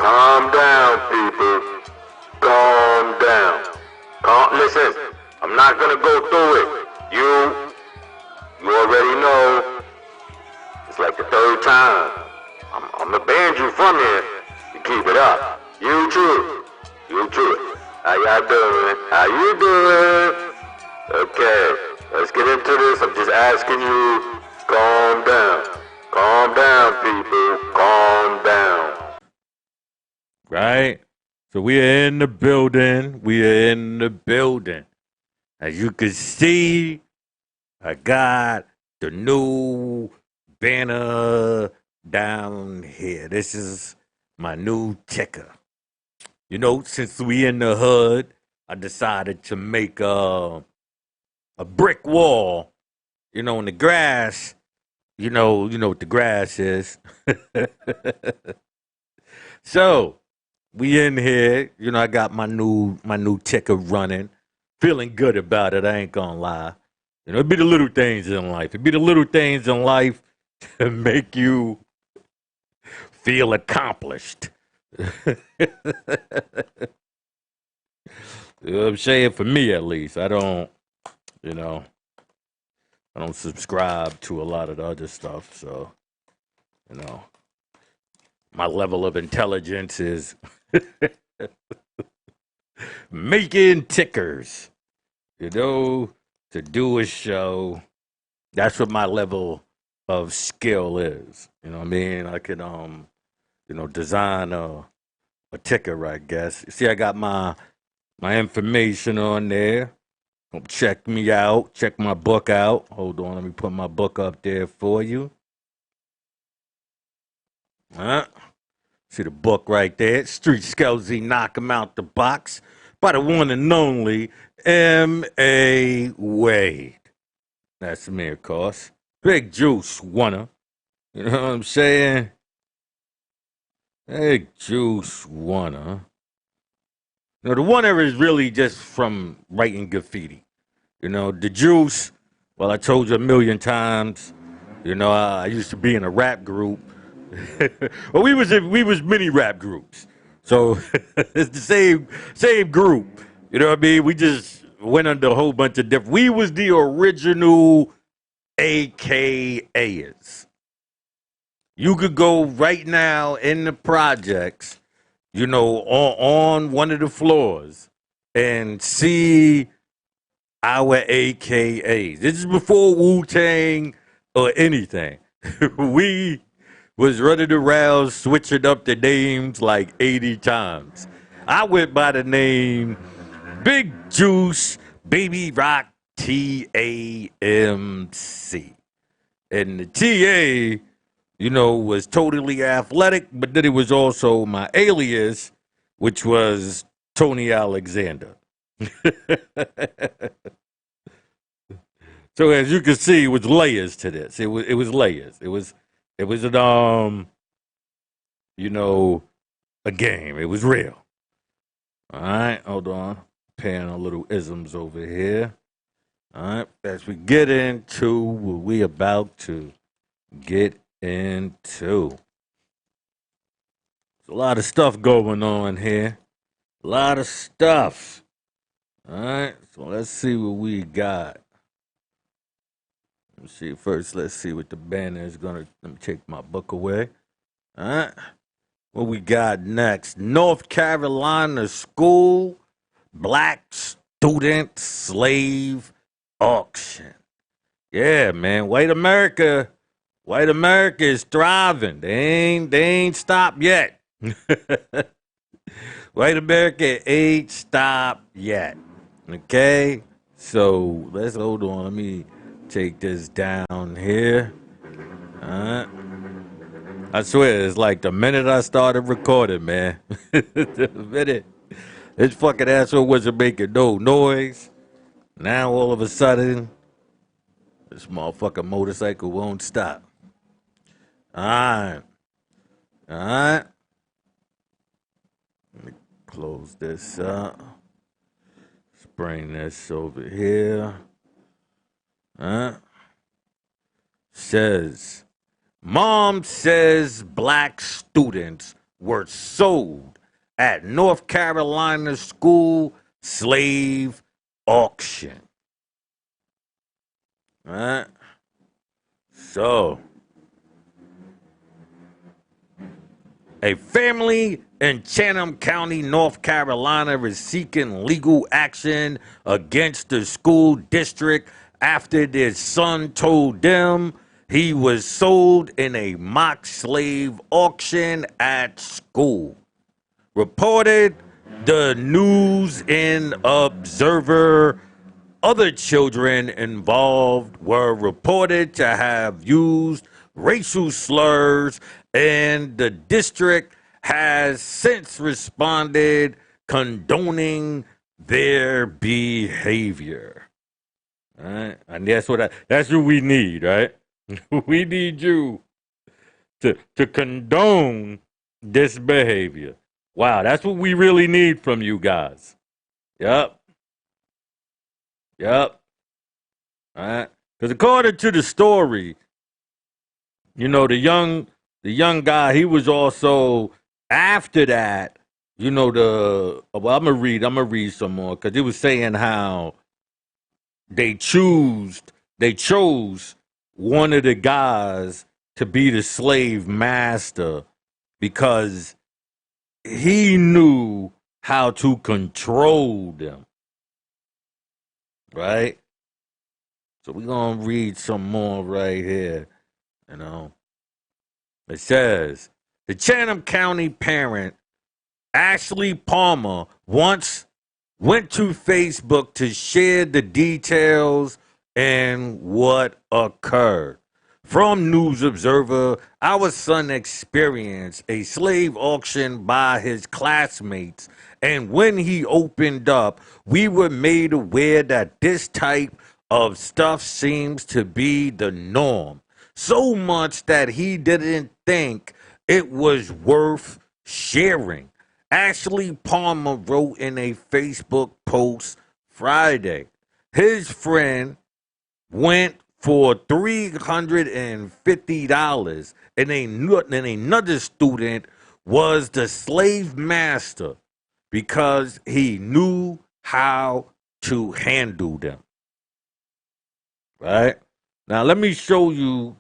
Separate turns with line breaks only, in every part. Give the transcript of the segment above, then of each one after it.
Calm down, people. Calm down. Listen, I'm not gonna go through it. You already know. It's like the third time. I'm gonna ban you from here. You keep it up. You too. How y'all doing? How you doing? Okay, let's get into this. I'm just asking you, calm down. Calm down, people. Calm down.
Right? So we are in the building. As you can see, I got the new banner down here. This is my new ticker. You know, since we in the hood, I decided to make a brick wall. You know, in the grass. You know what the grass is. So we in here. You know, I got my new ticker running. Feeling good about it. I ain't gonna lie. You know, it be the little things in life. It be the little things in life to make you feel accomplished. You know what I'm saying? For me, at least, you know, I don't subscribe to a lot of the other stuff. So, you know, my level of intelligence is making tickers. You know, to do a show. That's what my level of skill is. You know what I mean? I can design a ticker, I guess. See, I got my information on there. Check me out. Check my book out. Hold on, let me put my book up there for you. Huh? See the book right there. Street Skelzy, knock him out the box. By the one and only M.A. Wade. That's me, of course. Big Juice Wanna. You know what I'm saying? Big Juice Wanna. You know, the Wanna is really just from writing graffiti. You know, the Juice, well, I told you a million times, you know, I used to be in a rap group. Well, we was many rap groups. So it's the same group. You know what I mean? We just went under a whole bunch of different. We was the original AKAs. You could go right now in the projects, you know, on one of the floors and see our AKAs. This is before Wu Tang or anything. We was running around switching up the names like 80 times. I went by the name Big Juice Baby Rock TAMC. And the TA, you know, was totally athletic, but then it was also my alias, which was Tony Alexander. So as you can see, it was layers to this. It was layers. It was an you know, a game. It was real. All right, hold on. Paying a little isms over here. All right, as we get into what we about to get into. There's a lot of stuff going on here. A lot of stuff. All right, so let's see what we got. Let's see first. Let's see what the banner is gonna. Let me take my book away. All right, what we got next? North Carolina school black student slave auction. Yeah, man, white America is thriving. They ain't stopped yet. White America ain't stopped yet. Okay, so let's hold on. Let me take this down here. Alright. I swear, it's like the minute I started recording, man. The minute this fucking asshole wasn't making no noise. Now all of a sudden, this motherfucking motorcycle won't stop. Alright. Alright. Let me close this up. Let's bring this over here. Says, Mom says black students were sold at North Carolina school slave auction. All right? So, a family in Chatham County, North Carolina is seeking legal action against the school district after their son told them he was sold in a mock slave auction at school. Reported the News and Observer. Other children involved were reported to have used racial slurs, and the district has since responded condoning their behavior. All right? And that's what we need, right? We need you to condone this behavior. Wow, that's what we really need from you guys. Yep. Yep. All right. Because according to the story, the young guy, he was also after that, well, I'm gonna read some more because it was saying how they chose one of the guys to be the slave master because he knew how to control them, right? So we're gonna read some more right here. You know, it says the Chatham County parent Ashley Palmer once went to Facebook to share the details and what occurred. From News Observer, our son experienced a slave auction by his classmates, and when he opened up, we were made aware that this type of stuff seems to be the norm. So much that he didn't think it was worth sharing. Ashley Palmer wrote in a Facebook post Friday. His friend went for $350, and another student was the slave master because he knew how to handle them. Right? Now, let me show you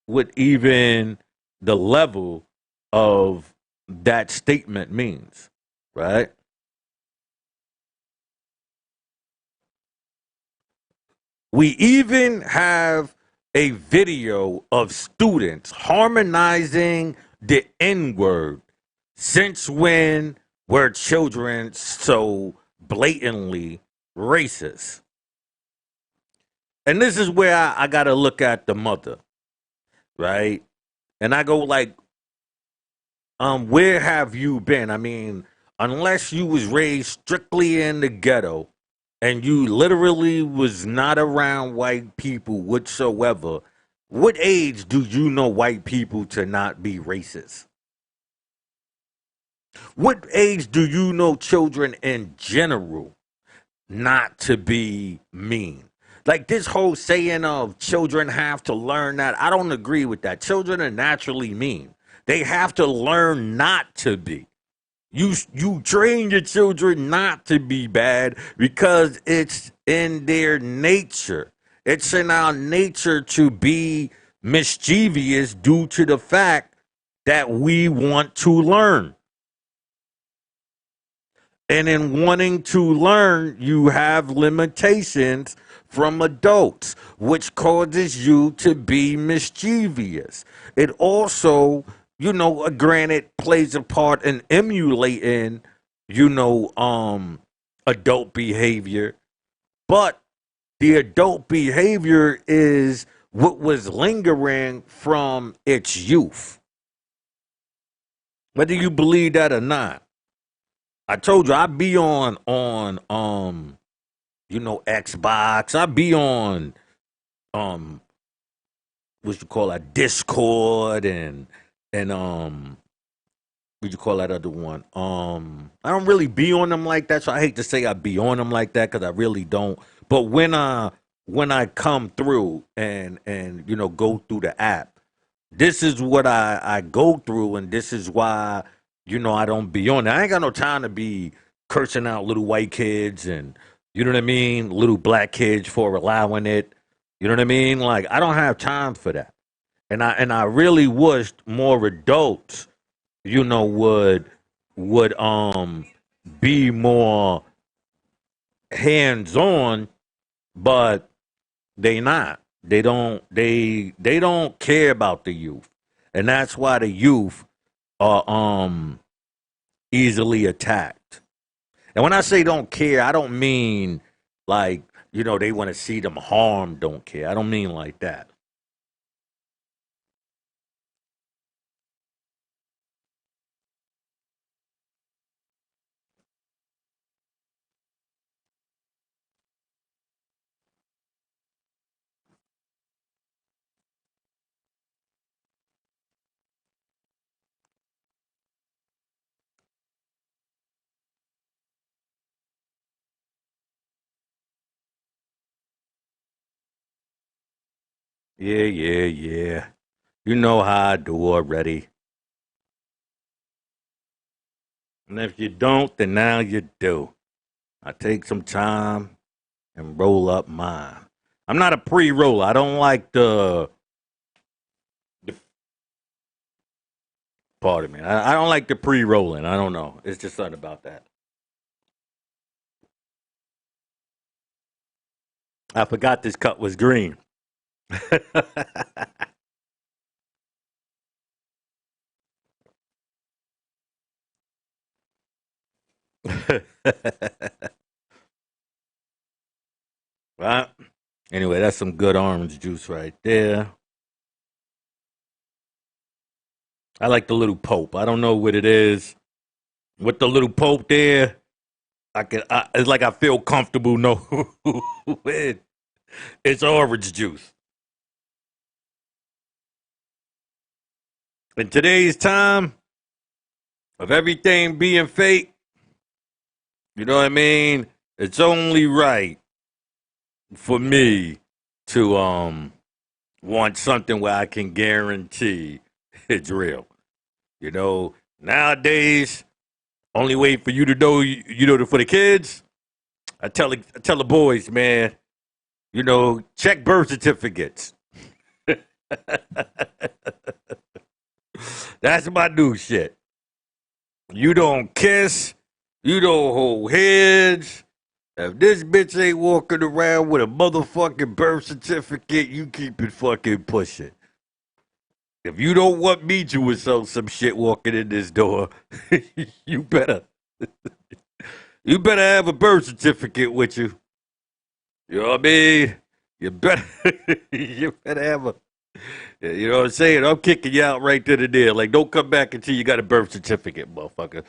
what even the level of that statement means. Right? We even have a video of students harmonizing the N word. Since when were children so blatantly racist? And this is where I got to look at the mother, right? And I go like, where have you been? I mean, unless you was raised strictly in the ghetto and you literally was not around white people whatsoever, what age do you know white people to not be racist? What age do you know children in general not to be mean? Like this whole saying of children have to learn that, I don't agree with that. Children are naturally mean. They have to learn not to be. You train your children not to be bad because it's in their nature. It's in our nature to be mischievous due to the fact that we want to learn. And in wanting to learn, you have limitations from adults, which causes you to be mischievous. It also, granted, plays a part in emulating, adult behavior. But the adult behavior is what was lingering from its youth. Whether you believe that or not. I told you I be on Xbox. I be on um what you call that Discord and what you call that other one. I don't really be on them like that, so I hate to say I be on them like that because I really don't. But when I come through and go through the app, this is what I go through, and this is why I don't be on that. I ain't got no time to be cursing out little white kids and you know what I mean, little black kids for allowing it. You know what I mean? Like I don't have time for that. And I really wished more adults, would be more hands on, but they not. They don't care about the youth. And that's why the youth are easily attacked. And when I say don't care, I don't mean like, they want to see them harmed, don't care. I don't mean like that. Yeah, yeah, yeah. You know how I do already. And if you don't, then now you do. I take some time and roll up mine. I'm not a pre-roller. I don't like the pardon me. I don't like the pre-rolling. I don't know. It's just something about that. I forgot this cut was green. Right? Anyway, that's some good orange juice right there. I like the little Pope. I don't know what it is. With the little Pope there, it's like I feel comfortable. No, it's orange juice. In today's time of everything being fake, you know what I mean? It's only right for me to want something where I can guarantee it's real. Nowadays, only way for you to know, for the kids, I tell the boys, man, check birth certificates. That's my new shit. You don't kiss, you don't hold heads. If this bitch ain't walking around with a motherfucking birth certificate, you keep it fucking pushing. If you don't want me to with some shit walking in this door, you better you better have a birth certificate with you. You know what I mean? You better you better have a you know what I'm saying? I'm kicking you out right to the there. Like don't come back until you got a birth certificate, motherfucker.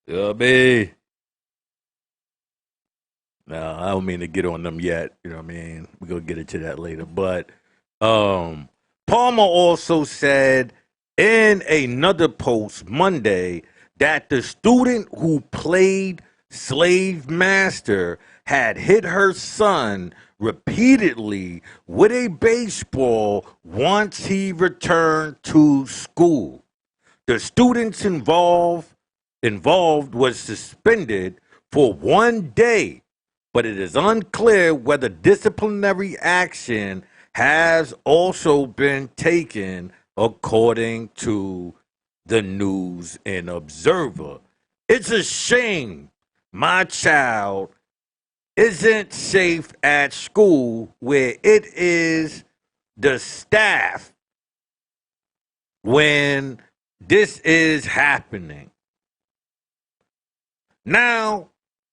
You know what I mean? No, I don't mean to get on them yet. You know what I mean? We're gonna get into that later. But um Palmer also said in another post Monday that the student who played slave master had hit her son repeatedly with a baseball once he returned to school. The students involved was suspended for 1 day, but it is unclear whether disciplinary action has also been taken, according to the News and Observer. It's a shame my child isn't safe at school where it is the staff when this is happening. Now,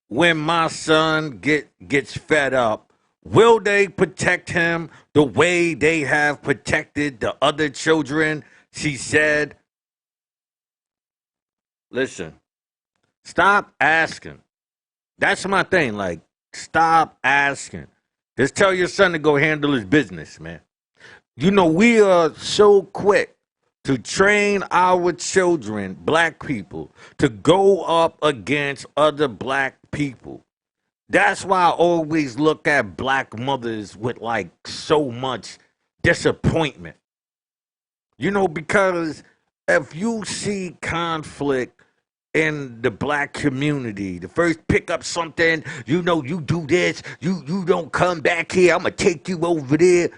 when my son gets fed up, will they protect him the way they have protected the other children? She said, listen, stop asking. That's my thing. Like, stop asking. Just tell your son to go handle his business, man. We are so quick to train our children, black people, to go up against other black people. That's why I always look at black mothers with like so much disappointment. Because if you see conflict in the black community, the first pick up something, you do this, you don't come back here, I'm gonna take you over there.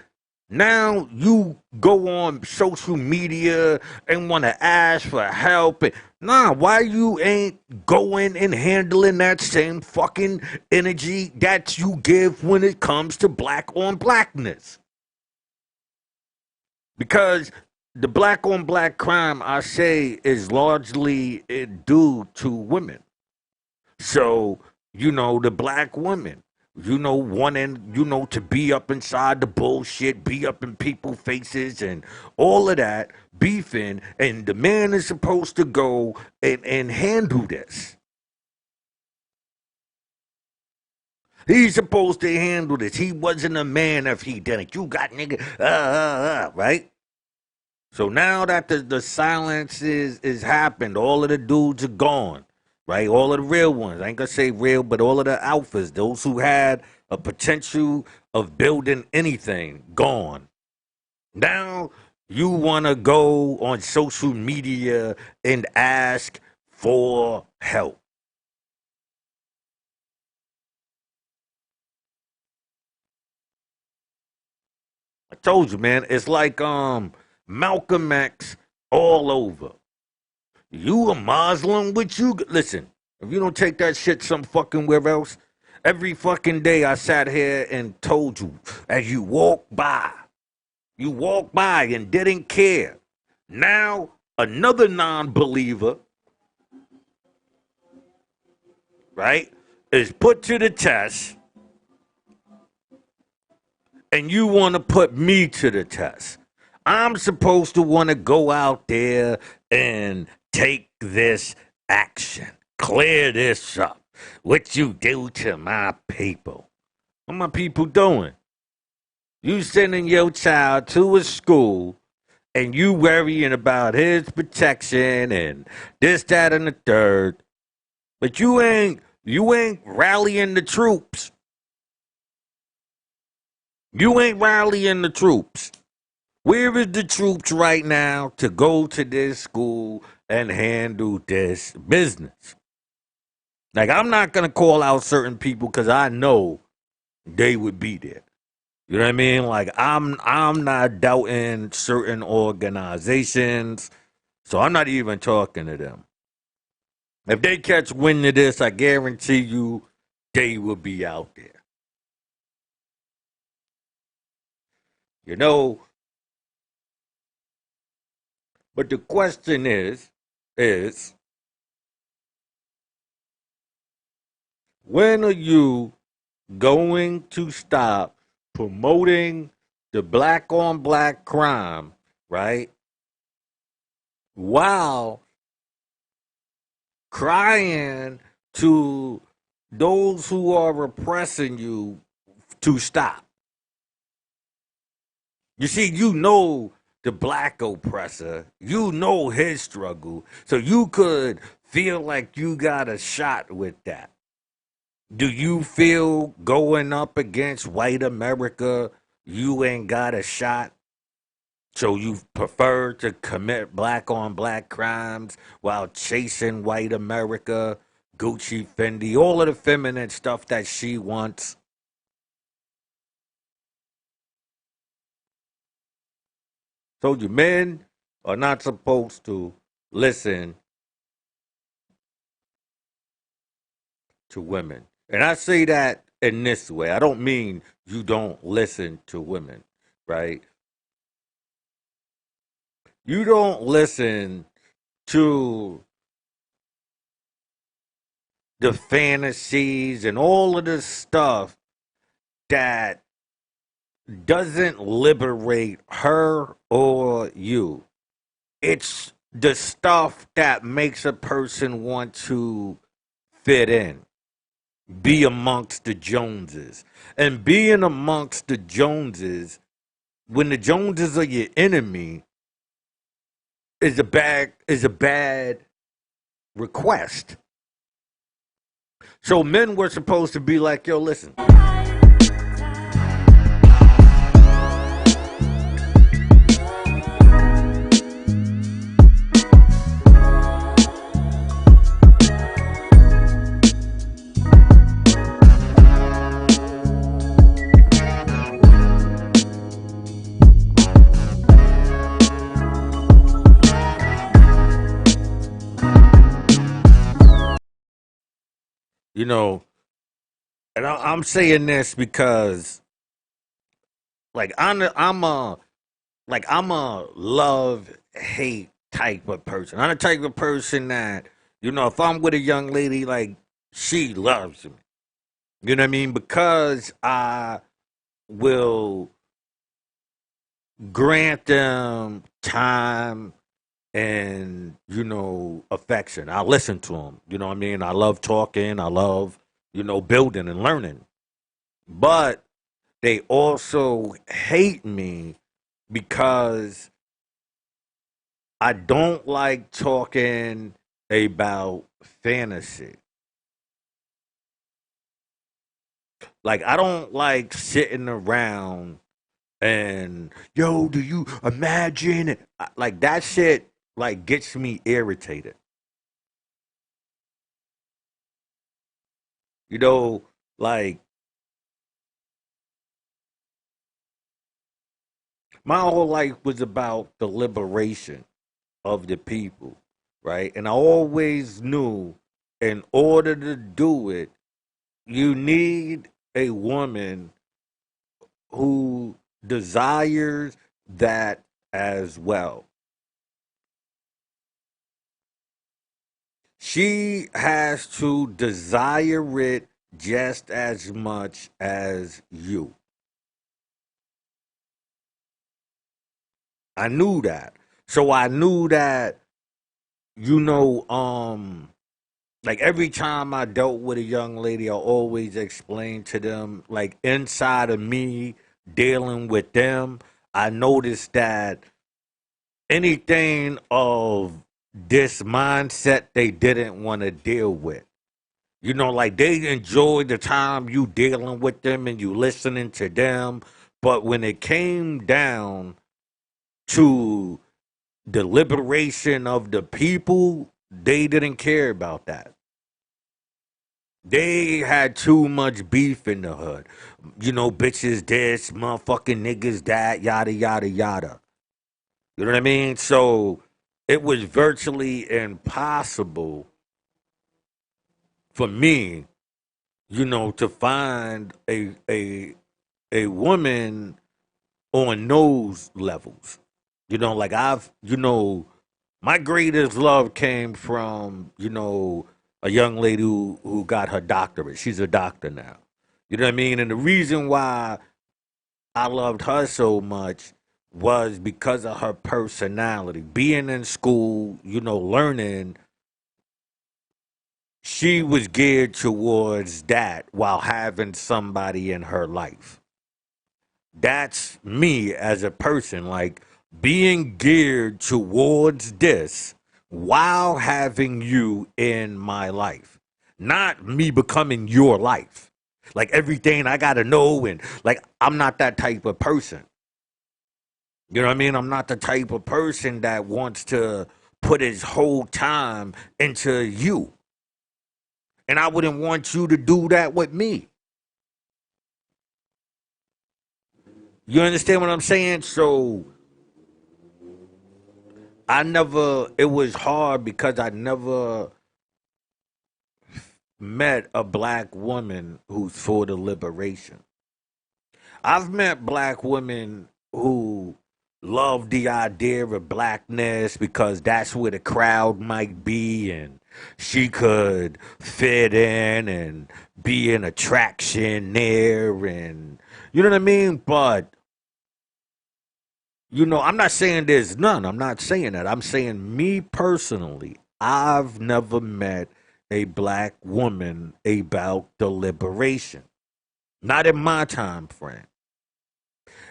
Now you go on social media and want to ask for help. Nah, why you ain't going and handling that same fucking energy that you give when it comes to black on blackness? Because the black on black crime, I say, is largely due to women. So, the black women, wanting, to be up inside the bullshit, be up in people's faces and all of that, beefing, and the man is supposed to go and handle this. He's supposed to handle this. He wasn't a man if he didn't. You got nigga, right? So now that the silence is happened, all of the dudes are gone, right? All of the real ones. I ain't gonna say real, but all of the alphas, those who had a potential of building anything, gone. Now you wanna go on social media and ask for help. I told you, man, it's like Malcolm X all over. You a Muslim? What you listen? If you don't take that shit some fucking where else, every fucking day I sat here and told you as you walked by and didn't care. Now another non-believer, right, is put to the test, and you want to put me to the test. I'm supposed to want to go out there and take this action, clear this up. What you do to my people? What my people doing? You sending your child to a school and you worrying about his protection and this, that, and the third, but you ain't rallying the troops. You ain't rallying the troops. Where is the troops right now to go to this school and handle this business? Like, I'm not going to call out certain people because I know they would be there. You know what I mean? Like, I'm not doubting certain organizations, so I'm not even talking to them. If they catch wind of this, I guarantee you they will be out there. But the question is when are you going to stop promoting the black on black crime, right? While crying to those who are repressing you to stop. You see, the black oppressor, his struggle, so you could feel like you got a shot with that. Do you feel going up against white America, you ain't got a shot? So you prefer to commit black on black crimes while chasing white America, Gucci, Fendi, all of the feminine stuff that she wants? Told you, men are not supposed to listen to women. And I say that in this way. I don't mean you don't listen to women, right? You don't listen to the fantasies and all of the stuff that doesn't liberate her or you. It's the stuff that makes a person want to fit in, be amongst the Joneses. And being amongst the Joneses, when the Joneses are your enemy, is a bad request. So men were supposed to be like, yo, listen. You know, and I'm saying this because like I'm a love hate type of person. I'm the type of person that, if I'm with a young lady, like, she loves me. You know what I mean? Because I will grant them time and, affection. I listen to them. You know what I mean? I love talking. I love, building and learning. But they also hate me because I don't like talking about fantasy. Like, I don't like sitting around and, yo, do you imagine? Like, that shit, like, gets me irritated. You know, like, my whole life was about the liberation of the people, right? And I always knew in order to do it, you need a woman who desires that as well. She has to desire it just as much as you. I knew that. So I knew that, you know, um, like every time I dealt with a young lady, I always explained to them, like inside of me dealing with them, I noticed that anything of this mindset they didn't want to deal with. Like they enjoyed the time you dealing with them and you listening to them. But when it came down to the liberation of the people, they didn't care about that. They had too much beef in the hood. Bitches this, motherfucking niggas that, yada, yada, yada. You know what I mean? So it was virtually impossible for me, to find a woman on those levels. Like my greatest love came from, a young lady who got her doctorate. She's a doctor now. You know what I mean? And the reason why I loved her so much was because of her personality. Being in school, learning, she was geared towards that while having somebody in her life. That's me as a person, like being geared towards this while having you in my life, not me becoming your life. Like everything I gotta know, and like I'm not that type of person. You know what I mean? I'm not the type of person that wants to put his whole time into you. And I wouldn't want you to do that with me. You understand what I'm saying? So it was hard because I never met a black woman who's for the liberation. I've met black women who love the idea of blackness because that's where the crowd might be and she could fit in and be an attraction there, and you know what I mean? But I'm not saying there's none. I'm not saying that. I'm saying me personally, I've never met a black woman about the liberation. Not in my time frame.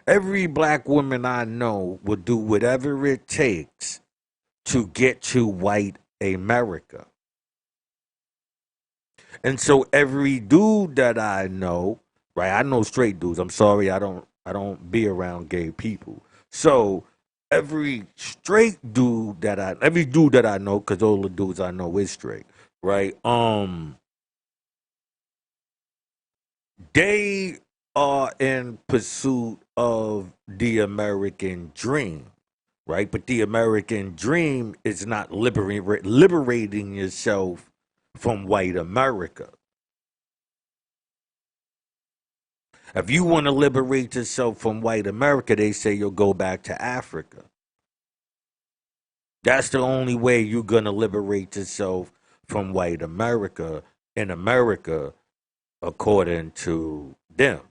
Every black woman I know will do whatever it takes to get to white America. And so every dude that I know, right? I know straight dudes. I'm sorry, I don't be around gay people. So every dude that I know, because all the dudes I know is straight, right? They are in pursuit of the American dream, right? But the American dream is not liberating yourself from white America. If you want to liberate yourself from white America, they say you'll go back to Africa. That's the only way you're going to liberate yourself from white America in America, according to them.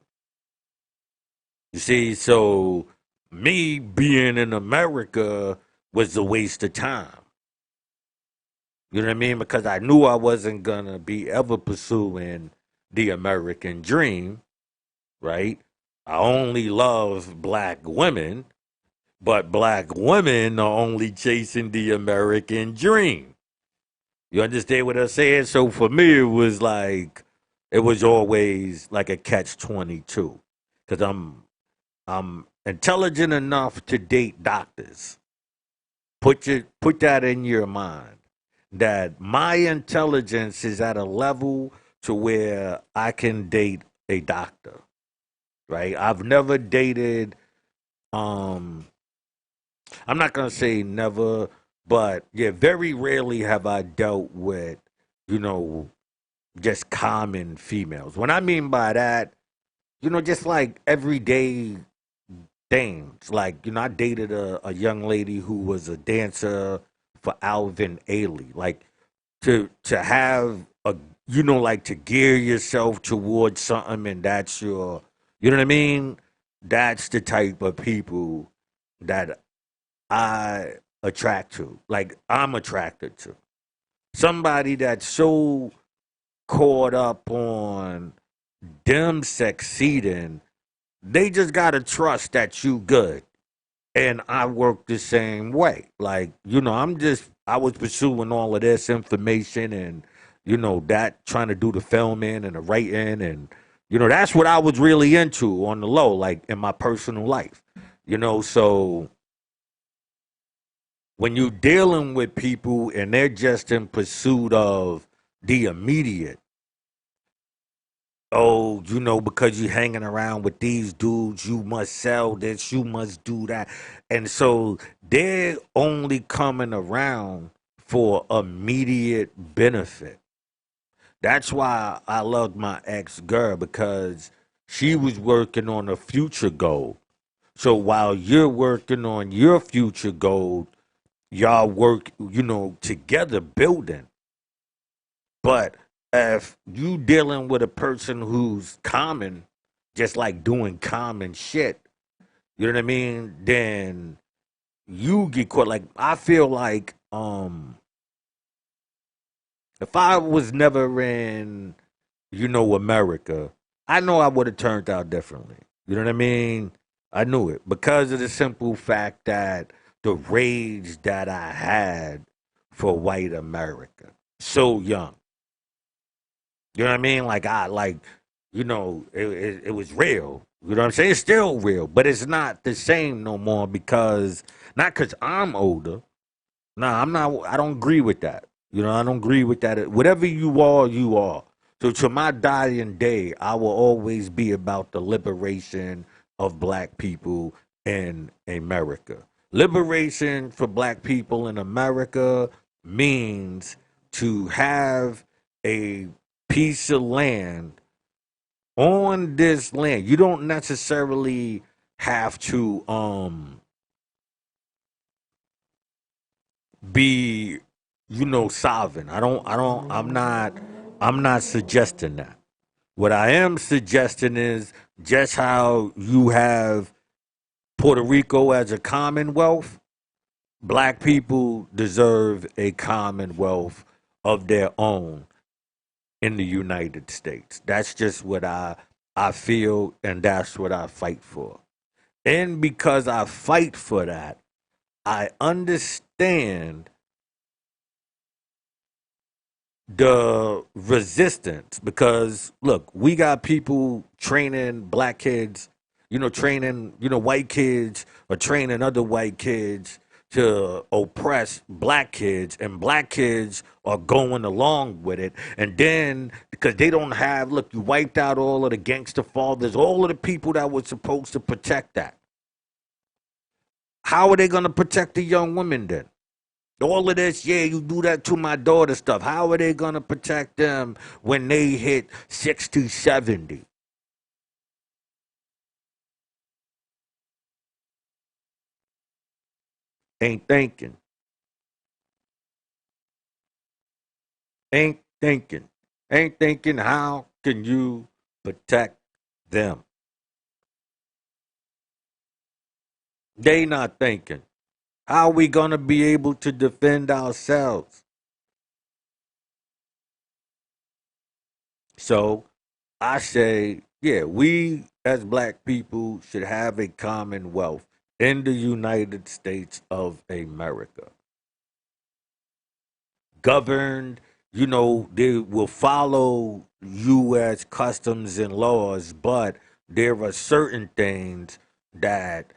You see, so me being in America was a waste of time. You know what I mean? Because I knew I wasn't going to be ever pursuing the American dream, right? I only love black women, but black women are only chasing the American dream. You understand what I'm saying? So for me, it was always like a catch 22, because I'm intelligent enough to date doctors. Put that in your mind that my intelligence is at a level to where I can date a doctor. Right? I've never dated. Um, I'm not gonna say never, but yeah, very rarely have I dealt with, you know, just common females. What I mean by that, just like everyday things. Like, I dated a young lady who was a dancer for Alvin Ailey. Like, to have a, like, to gear yourself towards something, and that's your, you know what I mean? That's the type of people that I attract to. Like, I'm attracted to. Somebody that's so caught up on them succeeding, they just gotta trust that you good. And I work the same way. Like, I was pursuing all of this information, and, that trying to do the filming and the writing, and, that's what I was really into on the low, like in my personal life. So when you're dealing with people and they're just in pursuit of the immediate, oh, because you're hanging around with these dudes, you must sell this, you must do that. And so they're only coming around for immediate benefit. That's why I loved my ex girl, because she was working on a future goal. So while you're working on your future goal, y'all work, together building. But if you dealing with a person who's common, just like doing common shit, you know what I mean? Then you get caught. Like, I feel like, if I was never in, America, I know I would have turned out differently. You know what I mean? I knew it because of the simple fact that the rage that I had for white America so young. You know what I mean? Like, it was real. You know what I'm saying? It's still real, but it's not the same no more, because not because I'm older. Nah, I'm not. I don't agree with that. I don't agree with that. Whatever you are, you are. So to my dying day, I will always be about the liberation of black people in America. Liberation for black people in America means to have a piece of land on this land. You don't necessarily have to be, sovereign. I'm not suggesting that. What I am suggesting is just how you have Puerto Rico as a commonwealth, black people deserve a commonwealth of their own in the United States. That's just what I feel, and that's what I fight for. And because I fight for that, I understand the resistance, because look, we got people training black kids, training, white kids or training other white kids to oppress black kids, and black kids are going along with it. And then because they don't have, look, you wiped out all of the gangster fathers, all of the people that were supposed to protect that. How are they going to protect the young women then? All of this, yeah, you do that to my daughter stuff. How are they going to protect them when they hit 60, 70? Ain't thinking. Ain't thinking. Ain't thinking how can you protect them? They not thinking. How are we gonna be able to defend ourselves? So I say, yeah, we as black people should have a commonwealth in the United States of America. Governed, they will follow U.S. customs and laws, but there are certain things that,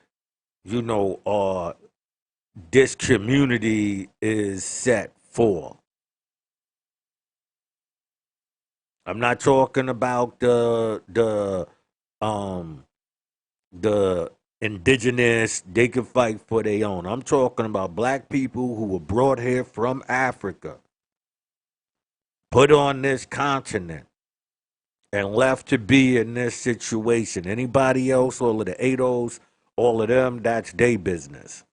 are this community is set for. I'm not talking about um the indigenous, they can fight for their own. I'm talking about black people who were brought here from Africa, put on this continent, and left to be in this situation. Anybody else, all of the ADOs, all of them, that's their business.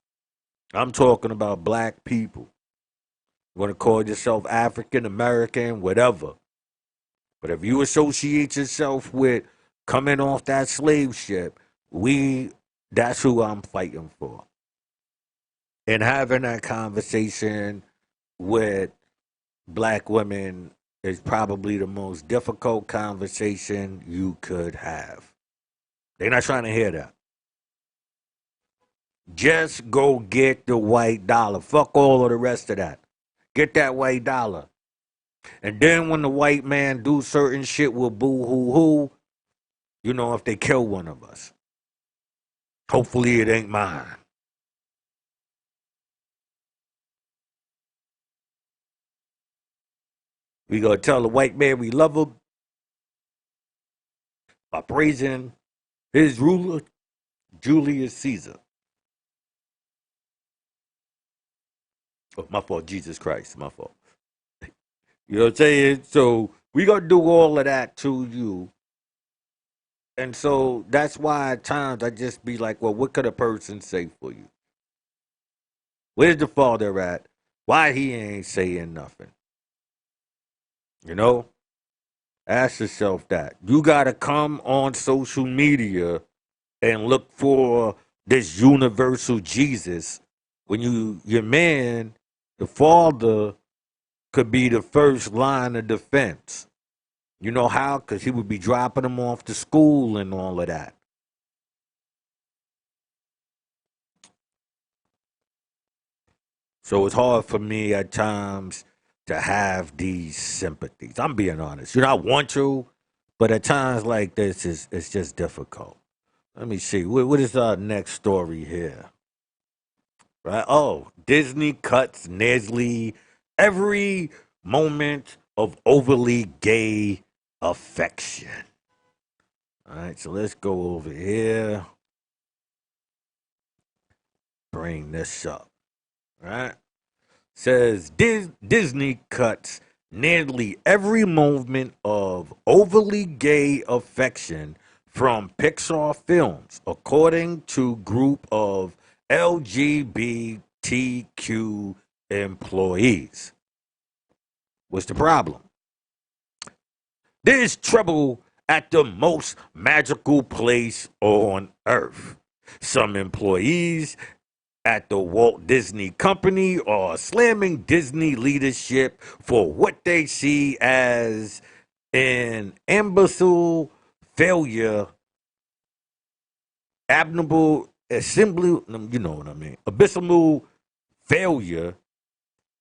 I'm talking about black people. You want to call yourself African American, whatever. But if you associate yourself with coming off that slave ship, that's who I'm fighting for. And having that conversation with black women is probably the most difficult conversation you could have. They're not trying to hear that. Just go get the white dollar. Fuck all of the rest of that. Get that white dollar. And then when the white man do certain shit with boo hoo hoo, if they kill one of us. Hopefully it ain't mine. We gonna tell the white man we love him by praising his ruler, Julius Caesar. Oh, my fault, Jesus Christ, my fault. You know what I'm saying? So we gonna do all of that to you. And so that's why at times I just be like, well, what could a person say for you? Where's the father at? Why he ain't saying nothing? You know? Ask yourself that. You gotta come on social media and look for this universal Jesus when your man, the father, could be the first line of defense. You know how? Because he would be dropping them off to school and all of that. So it's hard for me at times to have these sympathies. I'm being honest. I want to, but at times like this, it's just difficult. Let me see. What is our next story here? Right? Oh, Disney cuts Nestle every moment of overly gay affection. All right, so let's go over here. Bring this up. All right. Says Disney cuts nearly every moment of overly gay affection from Pixar films, according to group of LGBTQ employees. What's the problem? There's trouble at the most magical place on earth. Some employees at the Walt Disney Company are slamming Disney leadership for what they see as an imbecile failure, abnormal assembly, you know what I mean, abysmal failure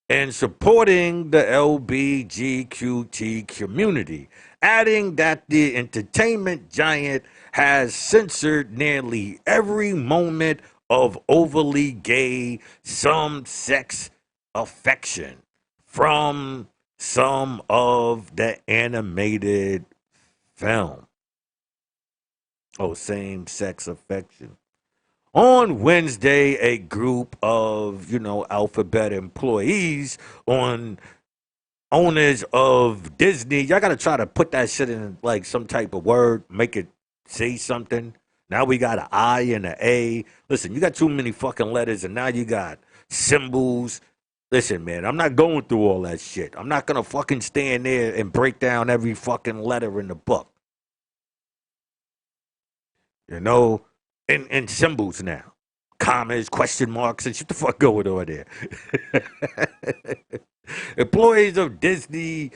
in supporting the LBGQT community, adding that the entertainment giant has censored nearly every moment of overly gay, some sex affection from some of the animated film. Oh, same sex affection. On Wednesday, a group of, Alphabet employees on owners of Disney, y'all gotta try to put that shit in like some type of word, make it say something. Now we got an I and an A. Listen, you got too many fucking letters, and now you got symbols. Listen, man, I'm not going through all that shit. I'm not gonna fucking stand there and break down every fucking letter in the book. You know, and symbols now. Commas, question marks, and shit the fuck going on there. Employees of Disney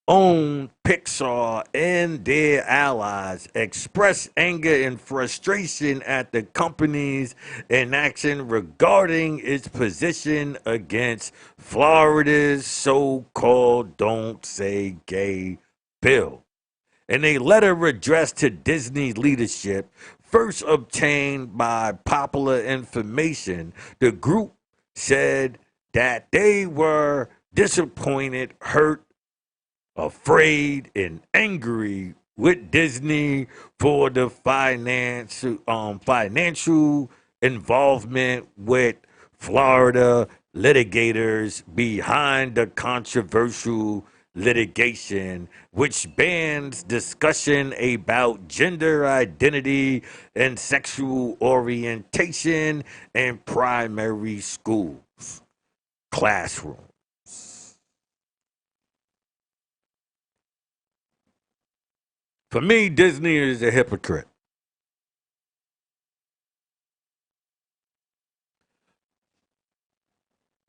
own Pixar and their allies express anger and frustration at the company's inaction regarding its position against Florida's so-called Don't Say Gay bill. In a letter addressed to Disney leadership, first obtained by Popular Information, the group said that they were disappointed, hurt, afraid, and angry with Disney for the financial involvement with Florida litigators behind the controversial litigation, which bans discussion about gender identity and sexual orientation in primary schools, classrooms. For me, Disney is a hypocrite.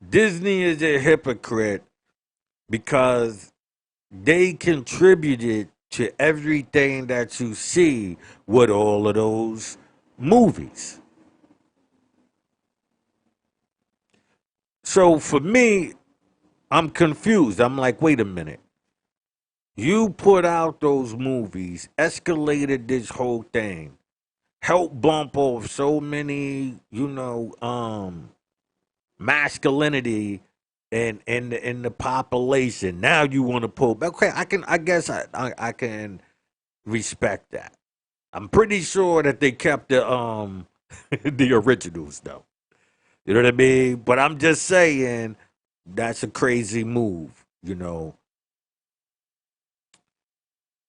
Disney is a hypocrite because they contributed to everything that you see with all of those movies. So for me, I'm confused. I'm like, wait a minute. You put out those movies, escalated this whole thing, helped bump off so many, masculinity in the population. Now you want to pull back. Okay, I can respect that. I'm pretty sure that they kept the the originals though. You know what I mean? But I'm just saying that's a crazy move, you know.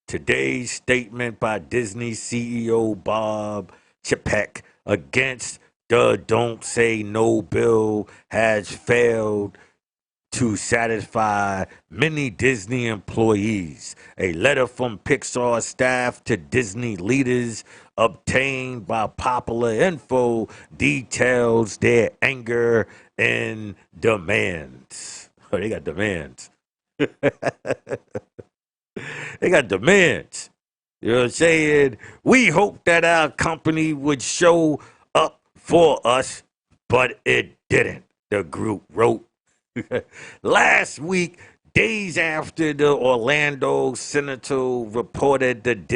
Today's statement by Disney CEO Bob Chapek against the Don't Say No bill has failed to satisfy many Disney employees. A letter from Pixar staff to Disney leaders obtained by Popular Info details their anger and demands. Oh, they got demands. They got demands. You know what I'm saying? We hope that our company would show up for us, but it didn't, the group wrote. Last week, days after the Orlando Senator reported that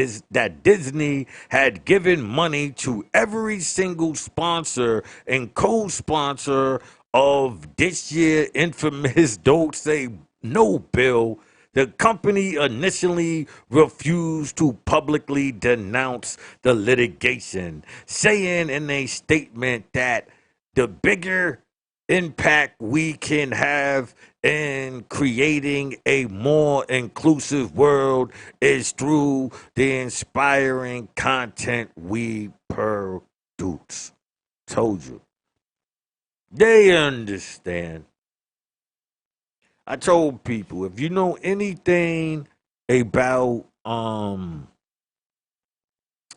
Disney had given money to every single sponsor and co-sponsor of this year infamous Don't Say No bill, the company initially refused to publicly denounce the litigation, saying in a statement that the bigger impact we can have in creating a more inclusive world is through the inspiring content we produce. Told you. They understand. I told people, if you know anything about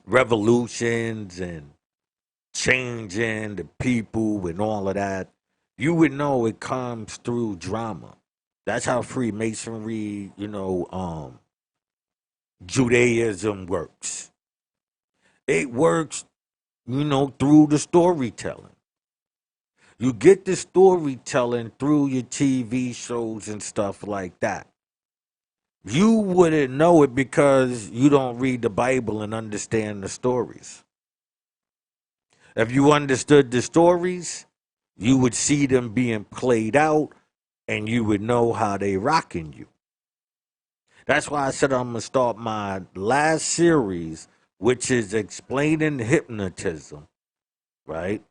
revolutions and changing the people and all of that, you would know it comes through drama. That's how Freemasonry, Judaism works. It works, through the storytelling. You get the storytelling through your TV shows and stuff like that. You wouldn't know it because you don't read the Bible and understand the stories. If you understood the stories, you would see them being played out and you would know how they rocking you. That's why I said I'm going to start my last series, which is explaining hypnotism, right?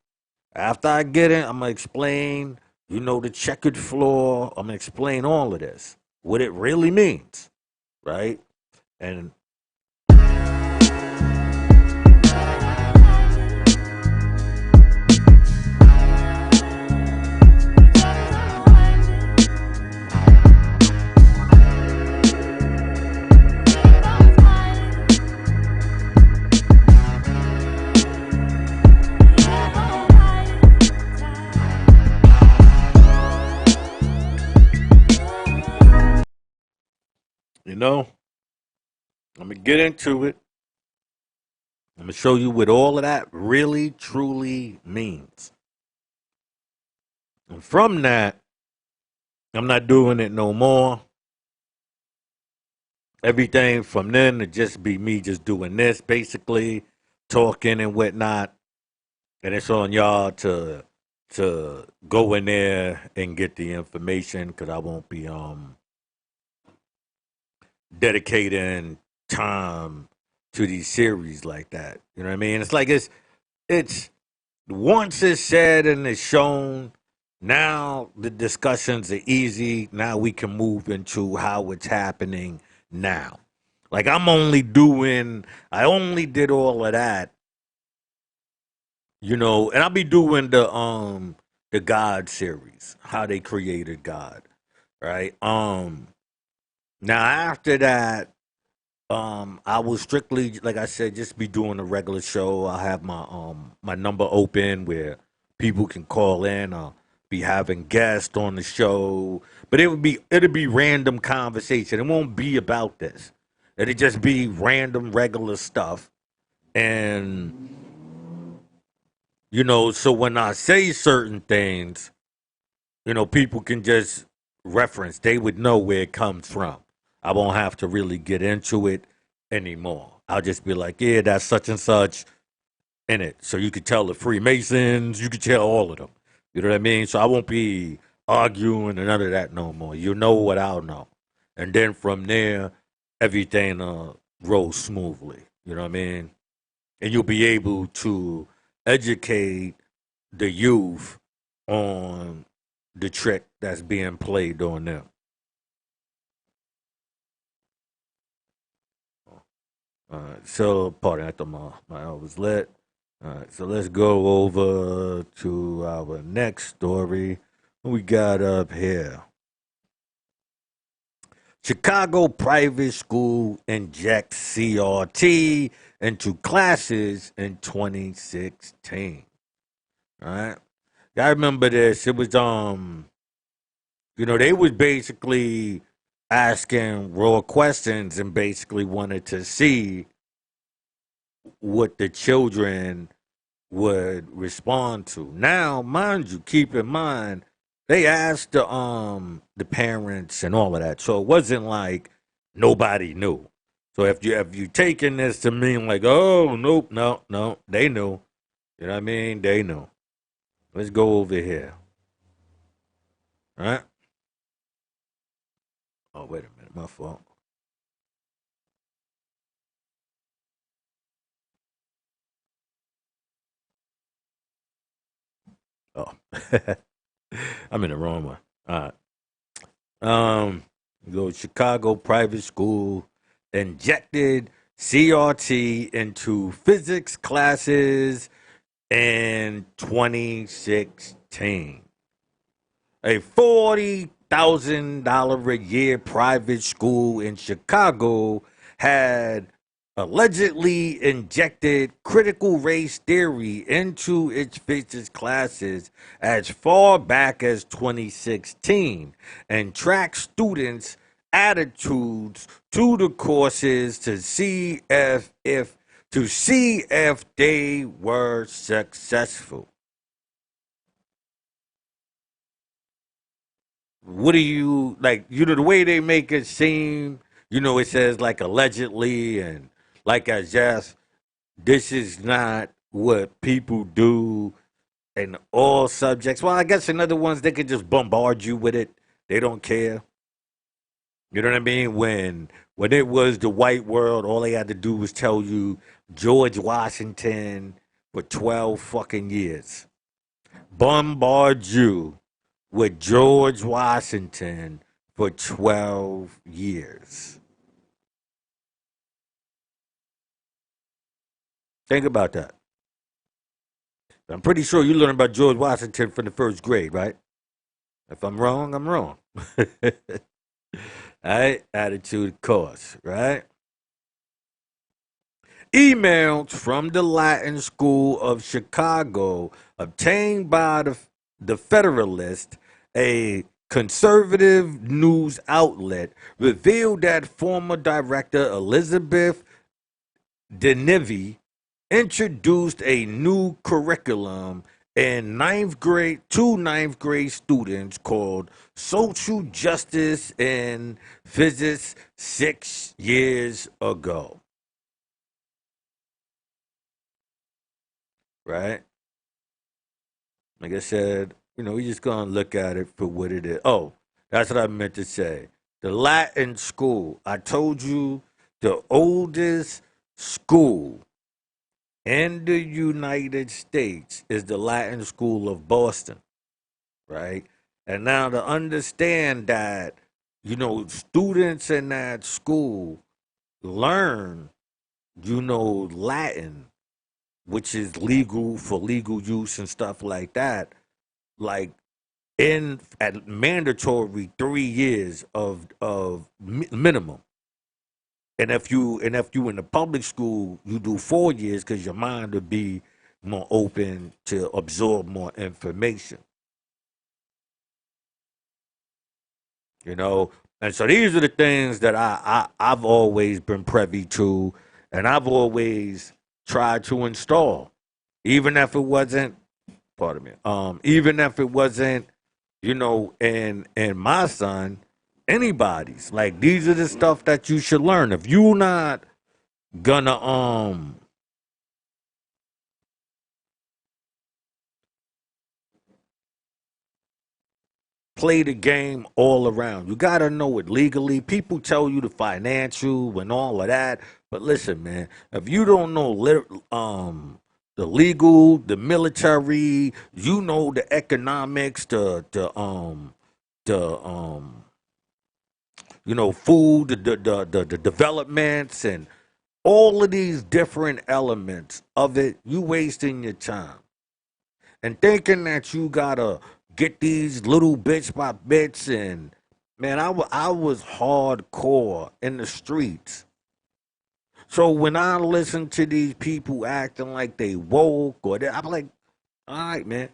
After I get it, I'm going to explain, the checkered floor. I'm going to explain all of this, what it really means, right? And You know, I'm gonna get into it. I'm gonna show you what all of that really truly means. And from that, I'm not doing it no more. Everything from then to just be me just doing this, basically talking and whatnot. And it's on y'all to go in there and get the information because I won't be dedicating time to these series like that. You know what I mean? It's like it's once it's said and it's shown, now the discussions are easy. Now we can move into how it's happening now. Like I only did all of that, and I'll be doing the God series, how they created God, right? Now after that, I will strictly, like I said, just be doing a regular show. I'll have my number open where people can call in. I'll be having guests on the show, but it'll be random conversation. It won't be about this. It'll just be random regular stuff. And so when I say certain things, people can just reference. They would know where it comes from. I won't have to really get into it anymore. I'll just be like, yeah, that's such and such in it. So you could tell the Freemasons, you could tell all of them. You know what I mean? So I won't be arguing and none of that no more. You know what I'll know. And then from there, everything rolls smoothly. You know what I mean? And you'll be able to educate the youth on the trick that's being played on them. So, pardon, I thought my eye was lit. All right, so let's go over to our next story. What we got up here? Chicago private school injects CRT into classes in 2016. All right, I remember this. It was they was basically asking raw questions and basically wanted to see what the children would respond to. Now, mind you, keep in mind they asked the parents and all of that, so it wasn't like nobody knew. So if you taking this to mean like, oh nope, no, they knew. You know what I mean? They knew. Let's go over here. All right. Oh wait a minute, my fault. Oh, I'm in the wrong one. All right. Go Chicago private school injected CRT into physics classes in 2016. A $40,000 a year private school in Chicago had allegedly injected critical race theory into its physics classes as far back as 2016 and tracked students' attitudes to the courses to see if they were successful. What do you like? The way they make it seem. It says like allegedly and like as if this is not what people do in all subjects. Well, I guess in other ones they could just bombard you with it. They don't care. You know what I mean? When it was the white world, all they had to do was tell you George Washington for 12 fucking years. Bombard you with George Washington for 12 years. Think about that. I'm pretty sure you learned about George Washington from the first grade, right? If I'm wrong, I'm wrong. All right? Attitude course, right? Emails from the Latin School of Chicago obtained by the Federalist, a conservative news outlet revealed that former director Elizabeth Denevy introduced a new curriculum in ninth grade to ninth grade students called Social Justice in Physics 6 years ago. Right? Like I said, we just gonna look at it for what it is. Oh, that's what I meant to say. The Latin school. I told you the oldest school in the United States is the Latin School of Boston, right? And now to understand that, students in that school learn, Latin, which is legal for legal use and stuff like that, like in at mandatory 3 years of minimum. And if you in the public school, you do 4 years because your mind would be more open to absorb more information. You know, and so these are the things that I've always been privy to, and I've always tried to install, even if it wasn't. Pardon me. Even if it wasn't, in my son, anybody's. Like these are the stuff that you should learn. If you not gonna play the game all around. You got to know it legally. People tell you the financial and all of that. But listen, man, if you don't know the legal, the military, the economics, the food, the developments and all of these different elements of it, you wasting your time and thinking that you gotta get these little bits by bits. And man, I was hardcore in the streets. So when I listen to these people acting like they woke I'm like, all right, man,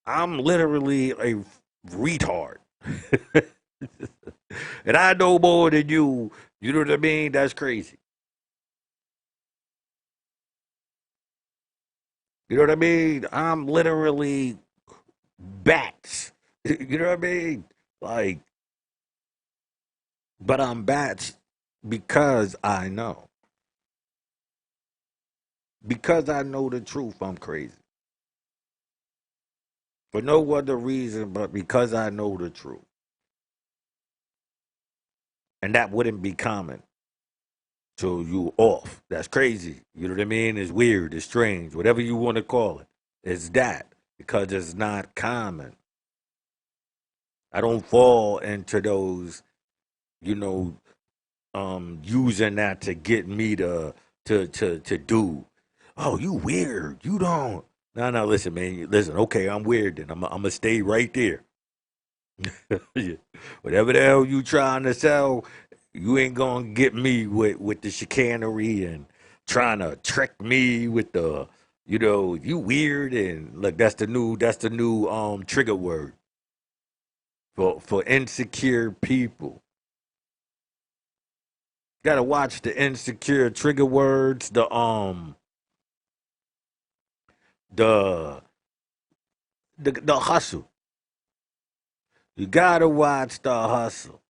I'm literally a retard. And I know more than you. You know what I mean? That's crazy. You know what I mean? I'm literally bats. You know what I mean? Like, but I'm bats because I know. Because I know the truth, I'm crazy. For no other reason but because I know the truth. And that wouldn't be common to you off. That's crazy. You know what I mean? It's weird, it's strange, whatever you want to call it. It's that because it's not common. I don't fall into those, you know, using that to get me to do. Oh, you weird. You don't. No, no, listen, man. Listen, okay, I'm weird then. I'm gonna stay right there. Yeah. Whatever the hell you trying to sell, you ain't gonna get me with the chicanery and trying to trick me with the, you weird. And look, that's the new trigger word for insecure people. Gotta watch the insecure trigger words, the the hustle. You gotta watch the hustle.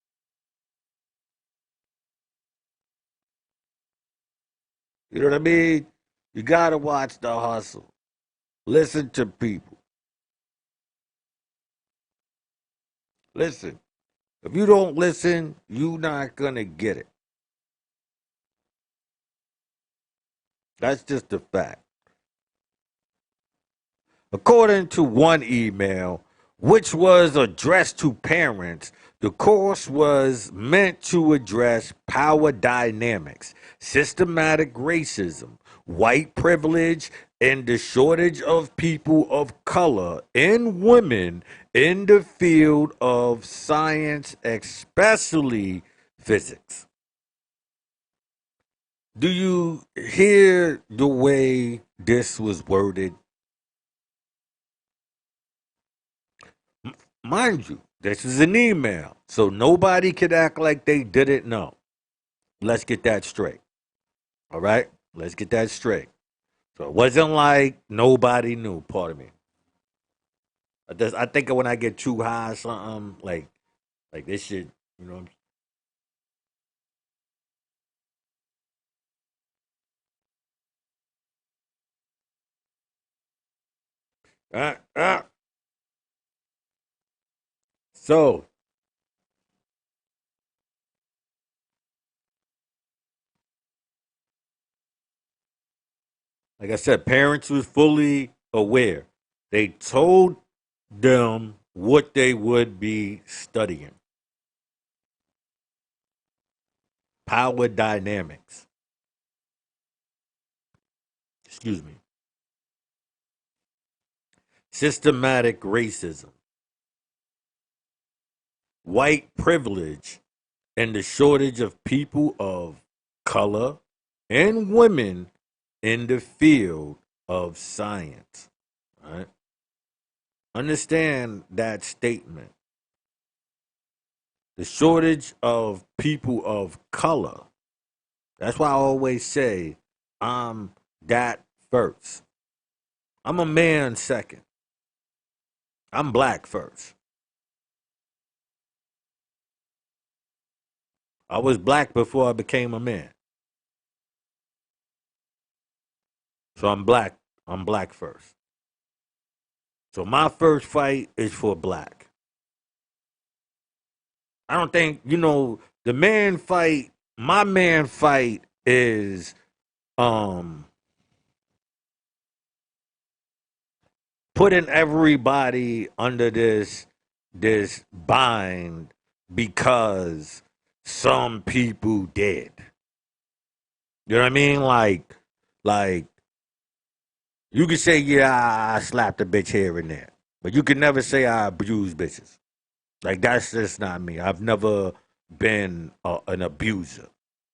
You know what I mean? You gotta watch the hustle. Listen to people. Listen. If you don't listen, you not gonna get it. That's just a fact. According to one email, which was addressed to parents, the course was meant to address power dynamics, systematic racism, white privilege, and the shortage of people of color and women in the field of science, especially physics. Do you hear the way this was worded? Mind you, this is an email, so nobody could act like they didn't know. Let's get that straight. All right? Let's get that straight. So it wasn't like nobody knew, pardon me. I think when I get too high or something, like this shit, you know. Uh, uh, so, like I said, parents was fully aware. They told them what they would be studying. Power dynamics. Excuse me. Systematic racism. White privilege and the shortage of people of color and women in the field of science. Right? Understand that statement. The shortage of people of color. That's why I always say I'm that first. I'm a man second. I'm black first. I was black before I became a man. So I'm black. I'm black first. So my first fight is for black. I don't think, the man fight, my man fight is um putting everybody under this bind because some people did. You know what I mean? Like you can say, yeah, I slapped a bitch here and there, but you can never say I abuse bitches. Like that's just not me. I've never been an abuser.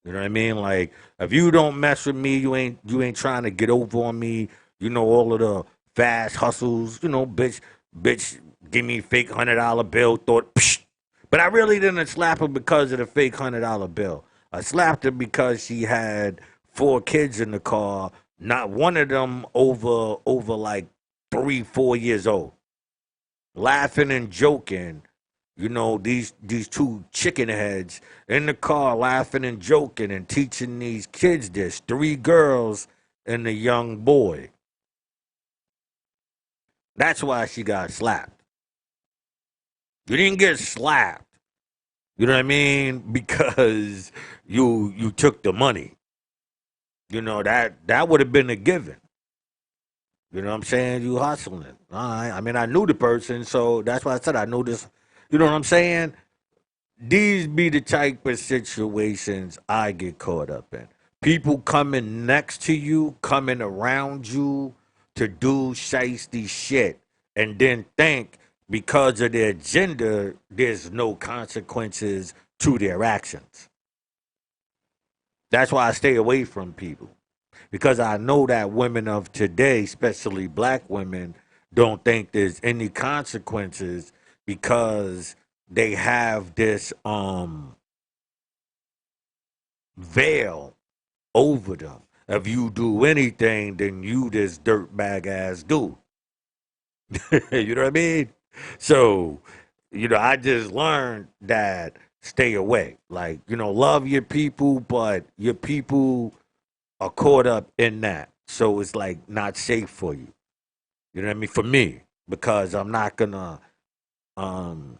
You know what I mean? Like if you don't mess with me, you ain't trying to get over on me. You know all of the fast hustles. Bitch, give me fake $100 bill. Thought, psh. But I really didn't slap her because of the fake $100 bill. I slapped her because she had 4 kids in the car. Not one of them over like 3, 4 years old, laughing and joking. These two chicken heads in the car laughing and joking and teaching these kids this. 3 girls and a young boy. That's why she got slapped. You didn't get slapped. You know what I mean? Because you took the money. That would have been a given. You know what I'm saying? You hustling. All right. I mean, I knew the person, so that's why I said I knew this. You know what I'm saying? These be the type of situations I get caught up in. People coming next to you, coming around you to do shiesty shit, and then think because of their gender, there's no consequences to their actions. That's why I stay away from people. Because I know that women of today, especially black women, don't think there's any consequences because they have this veil over them. If you do anything, then you this dirtbag ass dude. You know what I mean? So, I just learned that stay away. Like, love your people, but your people are caught up in that. So it's like not safe for you. You know what I mean? For me, because I'm not gonna um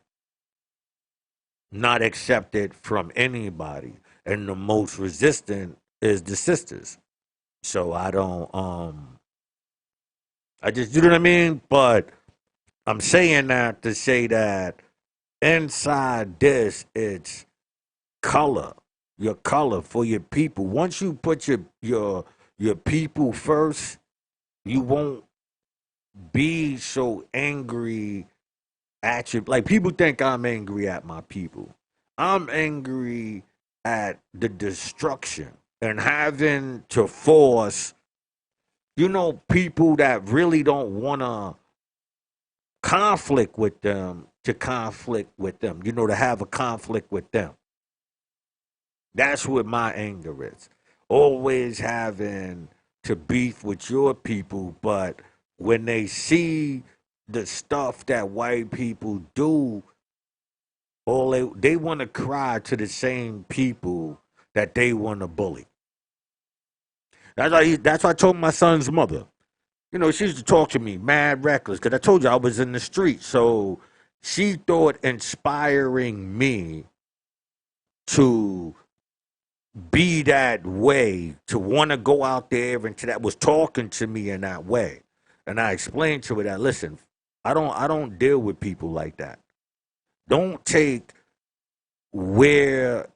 not accept it from anybody. And the most resistant is the sisters. So I don't I just, you know what I mean? But I'm saying that to say that inside this it's color. Your color for your people. Once you put your people first, you won't be so angry at you. Like people think I'm angry at my people. I'm angry at the destruction and having to force, people that really don't want to conflict with them to conflict with them, to have a conflict with them. That's what my anger is. Always having to beef with your people, but when they see the stuff that white people do, all they want to cry to the same people that they want to bully. That's why I told my son's mother. She used to talk to me mad reckless because I told you I was in the street. So she thought inspiring me to be that way, to want to go out there and to that was talking to me in that way. And I explained to her that, listen, I don't deal with people like that. Don't take where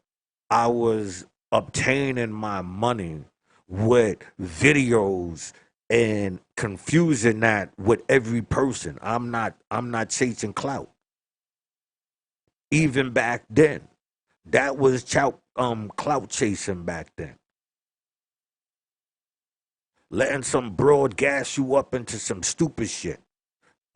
I was obtaining my money with videos and confusing that with every person. I'm not chasing clout. Even back then. That was clout chasing back then. Letting some broad gas you up into some stupid shit.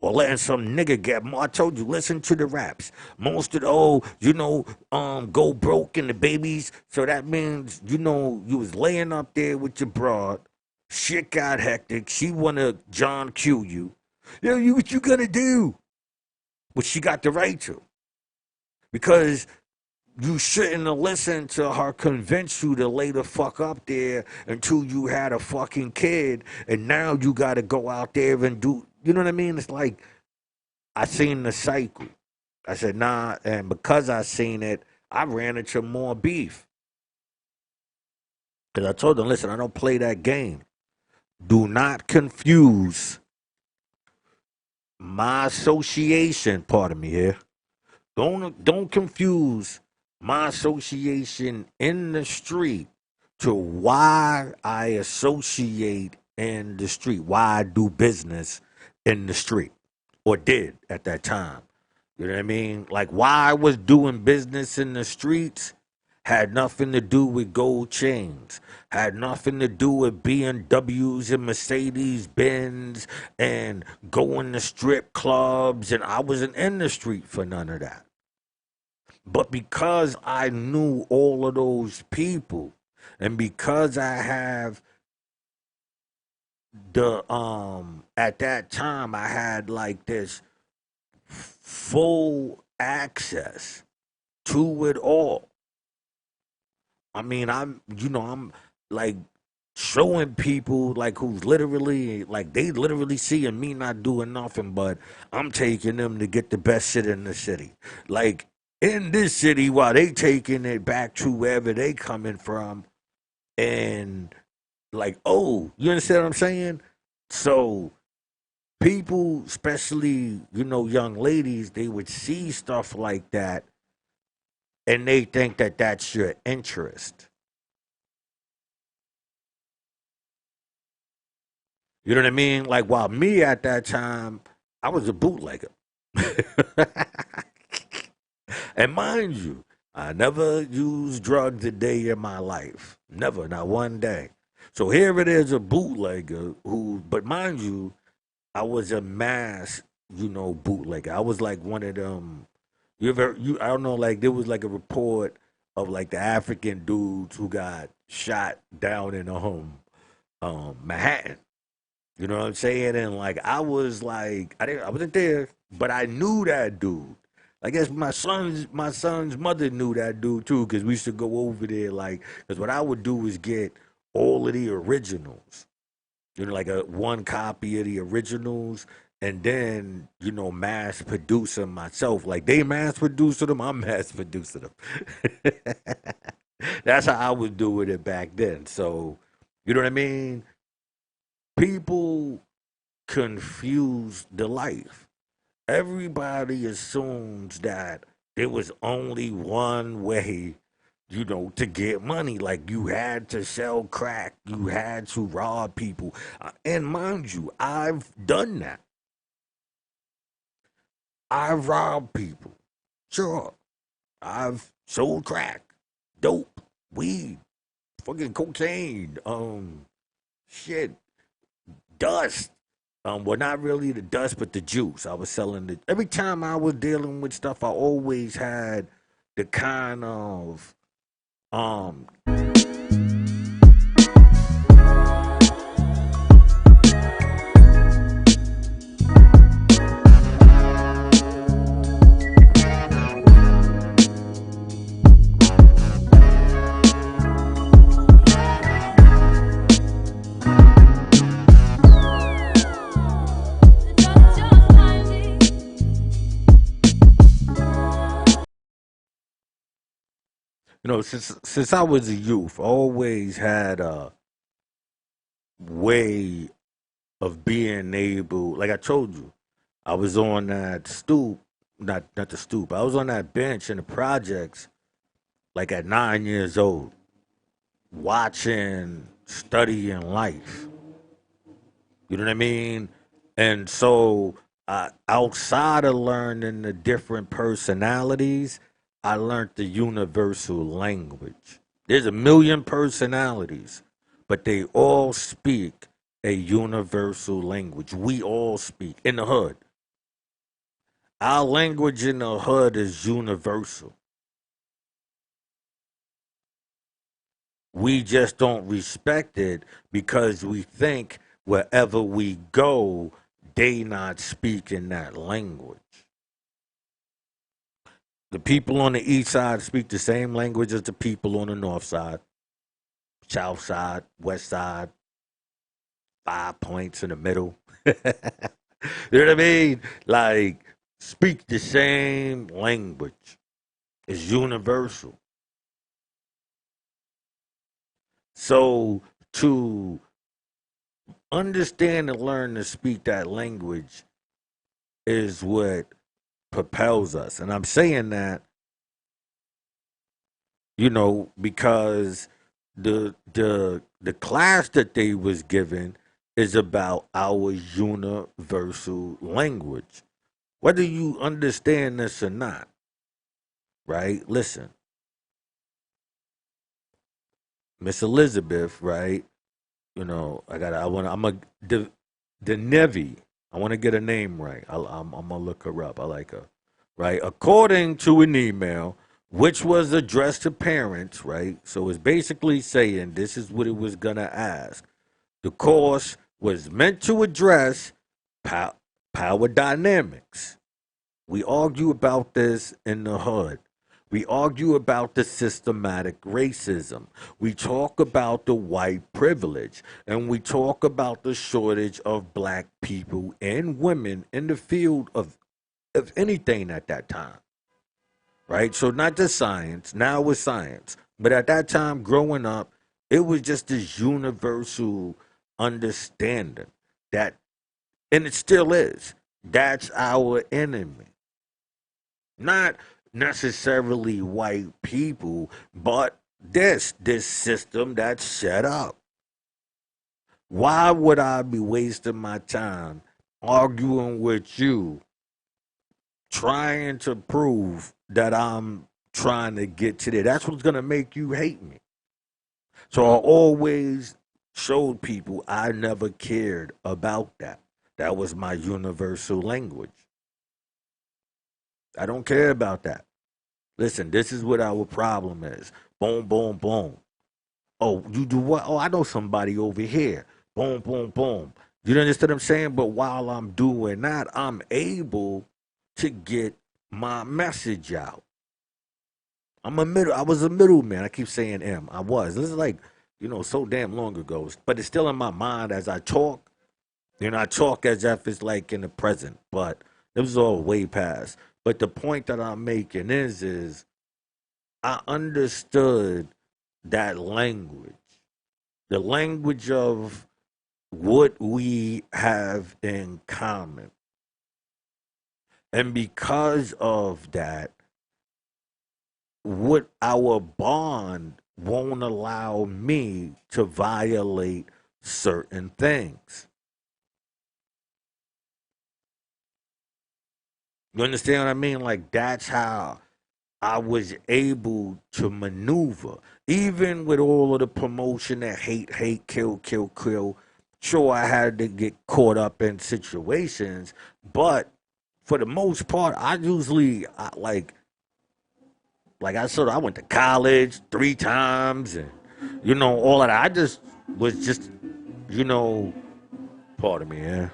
Or letting some nigga get more. I told you, listen to the raps. Most of the go broke in the babies. So that means, you was laying up there with your broad. Shit got hectic. She wanna John Q you. What you gonna do? But she got the right to. Because you shouldn't have listened to her convince you to lay the fuck up there until you had a fucking kid, and now you gotta go out there and do, you know what I mean? It's like, I seen the cycle. I said, nah, and because I seen it, I ran into more beef. Because I told them, listen, I don't play that game. Do not confuse my association, pardon me here. Don't confuse my association in the street to why I associate in the street, why I do business in the street, or did at that time. You know what I mean? Like why I was doing business in the streets had nothing to do with gold chains, had nothing to do with BMWs and Mercedes Benz and going to strip clubs, and I wasn't in the street for none of that. But because I knew all of those people, and because I have the at that time I had like this full access to it all. I mean, I'm like showing people like who's literally like they literally seeing me not doing nothing, but I'm taking them to get the best shit in the city. Like in this city, while they taking it back to wherever they coming from, and like, oh, you understand what I'm saying? So people, especially young ladies, they would see stuff like that, and they think that that's your interest. You know what I mean? Like while me at that time, I was a bootlegger. And mind you, I never used drugs a day in my life. Never, not one day. So here it is, a bootlegger who, but mind you, I was a mass, bootlegger. I was like one of them. I don't know, like there was like a report of like the African dudes who got shot down in a home, Manhattan. You know what I'm saying? And like I was like I wasn't there, but I knew that dude. I guess my son's mother knew that dude too, because we used to go over there like because what I would do is get all of the originals. Like a one copy of the originals, and then mass produce them myself. Like they mass produce them, I'm mass producing them. That's how I was doing it back then. So you know what I mean? People confuse the life. Everybody assumes that there was only one way, to get money. Like you had to sell crack, you had to rob people. And mind you, I've done that. I've robbed people. Sure. I've sold crack, dope, weed, fucking cocaine, shit, dust. Well, not really the dust, but the juice. I was selling the. Every time I was dealing with stuff, I always had the kind of um since I was a youth, I always had a way of being able, like I told you, I was on that stoop, not the stoop. I was on that bench in the projects, like at 9 years old, watching, studying life. You know what I mean? And so, outside of learning the different personalities, I learned the universal language. There's a million personalities, but they all speak a universal language. We all speak in the hood. Our language in the hood is universal. We just don't respect it because we think wherever we go, they not speaking that language. The people on the east side speak the same language as the people on the north side, south side, west side, 5 points in the middle. You know what I mean? Like, speak the same language. It's universal. So, to understand and learn to speak that language is what propels us. And I'm saying that, because the class that they was given is about our universal language. Whether you understand this or not, right? Listen, Miss Elizabeth, right? I'm a the Nevi. I want to get a name right. I'm gonna look her up. I like her, right? According to an email, which was addressed to parents, right? So it's basically saying this is what it was gonna ask. The course was meant to address pow- power dynamics. We argue about this in the hood. We argue about the systematic racism. We talk about the white privilege. And we talk about the shortage of black people and women in the field of anything at that time. Right? So, not just science, now it's science. But at that time, growing up, it was just this universal understanding that, and it still is, that's our enemy. Not necessarily white people, but this system that's set up. Why would I be wasting my time arguing with you, trying to prove that I'm trying to get to there? That's what's gonna make you hate me. So I always showed people I never cared about that. That was my universal language. I don't care about that. Listen, this is what our problem is. Boom, boom, boom. Oh, you do what? Oh, I know somebody over here. Boom, boom, boom. You understand what I'm saying? But while I'm doing that, I'm able to get my message out. I was a middleman. I keep saying M. I was. This is like, so damn long ago. But it's still in my mind as I talk. I talk as if it's like in the present. But it was all way past. But the point that I'm making is I understood that language, the language of what we have in common. And because of that, what our bond won't allow me to violate certain things. You understand what I mean? Like, that's how I was able to maneuver, even with all of the promotion that hate, hate, kill, kill, kill. sure I had to get caught up in situations, but for the most part, I usually like I sort of I went to college 3 times, and all of that. I just was just you know part of me, yeah.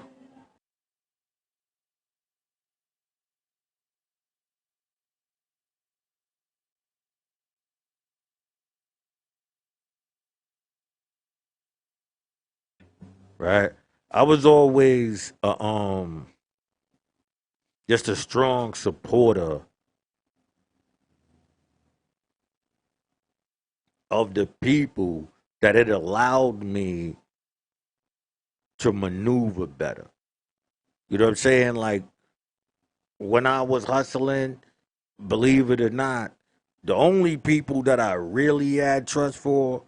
Right. I was always just a strong supporter of the people that it allowed me to maneuver better. You know what I'm saying? Like when I was hustling, believe it or not, the only people that I really had trust for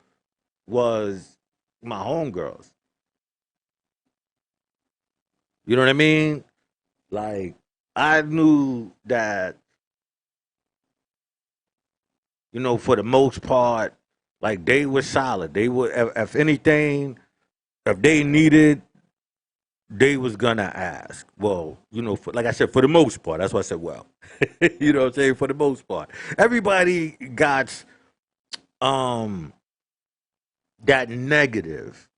was my homegirls. You know what I mean? Like I knew that, for the most part, like they were solid. They were, if anything, if they needed, they was gonna ask. Well, like I said, for the most part, that's why I said, well, you know what I'm saying? For the most part, everybody got um that negative,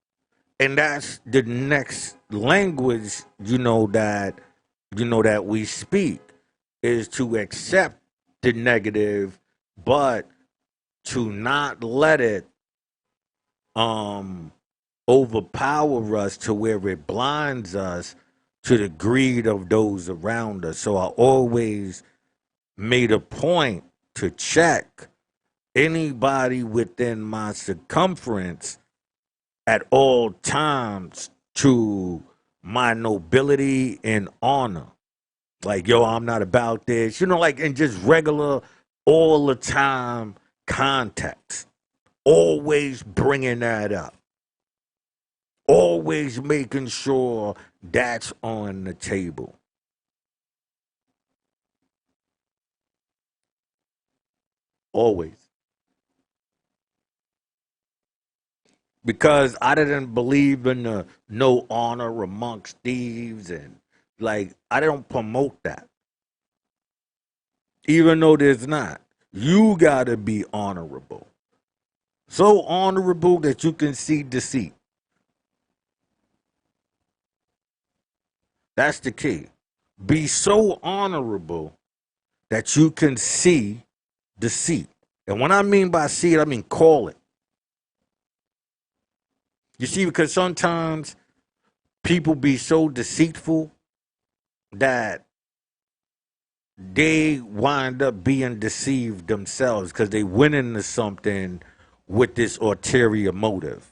and that's the next language, that we speak is to accept the negative, but to not let it um overpower us to where it blinds us to the greed of those around us. So I always made a point to check anybody within my circumference at all times to my nobility and honor. Like, yo, I'm not about this, like in just regular, all the time context. Always bringing that up. Always making sure that's on the table. Always. Because I didn't believe in the no honor amongst thieves, and like I don't promote that. Even though there's not. You gotta be honorable. So honorable that you can see deceit. That's the key. Be so honorable that you can see deceit. And when I mean by see it, I mean call it. You see, because sometimes people be so deceitful that they wind up being deceived themselves because they went into something with this ulterior motive.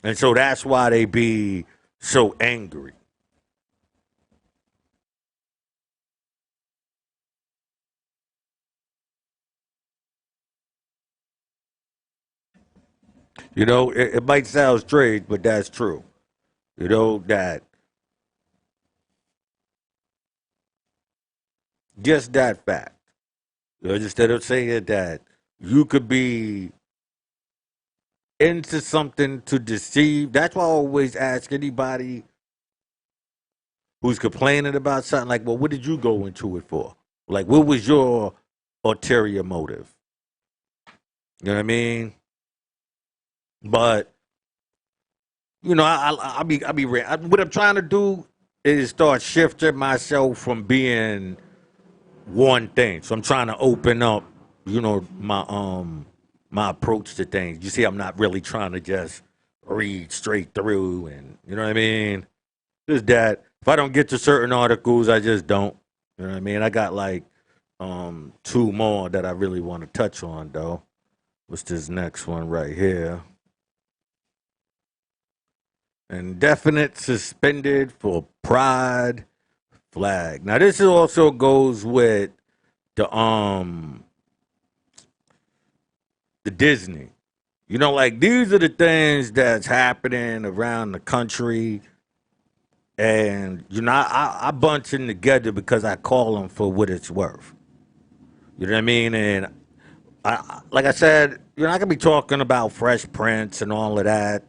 And so that's why they be so angry. It might sound strange, but that's true. That just that fact. Instead of saying that you could be into something to deceive, that's why I always ask anybody who's complaining about something like, well, what did you go into it for? Like, what was your ulterior motive? You know what I mean? But what I'm trying to do is start shifting myself from being one thing. So I'm trying to open up, my approach to things. You see, I'm not really trying to just read straight through, and you know what I mean. Just that if I don't get to certain articles, I just don't. You know what I mean? I got like two more that I really want to touch on though. What's this next one right here? Indefinite suspended for pride flag. Now this also goes with the the Disney. Like these are the things that's happening around the country, and I bunch them together because I call them for what it's worth. You know what I mean? And like I said, I could be talking about Fresh Prince and all of that,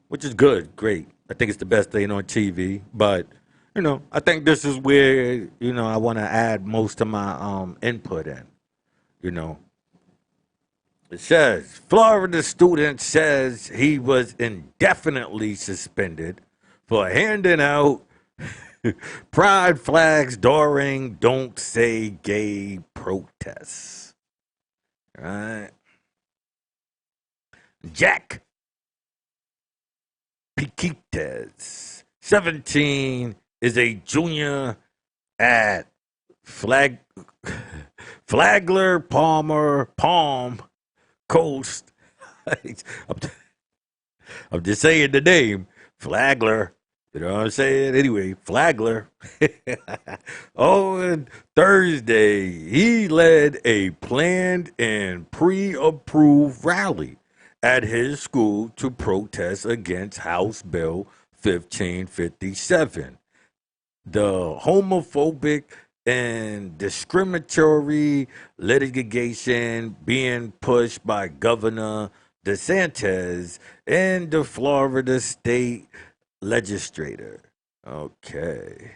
which is good, great. I think it's the best thing on TV. But I think this is where I want to add most of my input in. You know, it says Florida student says he was indefinitely suspended for handing out pride flags during "Don't Say Gay" protests. All right, Jack Piquites, 17, is a junior at Flag Flagler Palm Coast. I'm, I'm just saying the name Flagler. You know what I'm saying? Anyway, Flagler. On Thursday, he led a planned and pre-approved rally at his school to protest against House Bill 1557, the homophobic and discriminatory litigation being pushed by Governor DeSantis and the Florida state legislature. Okay.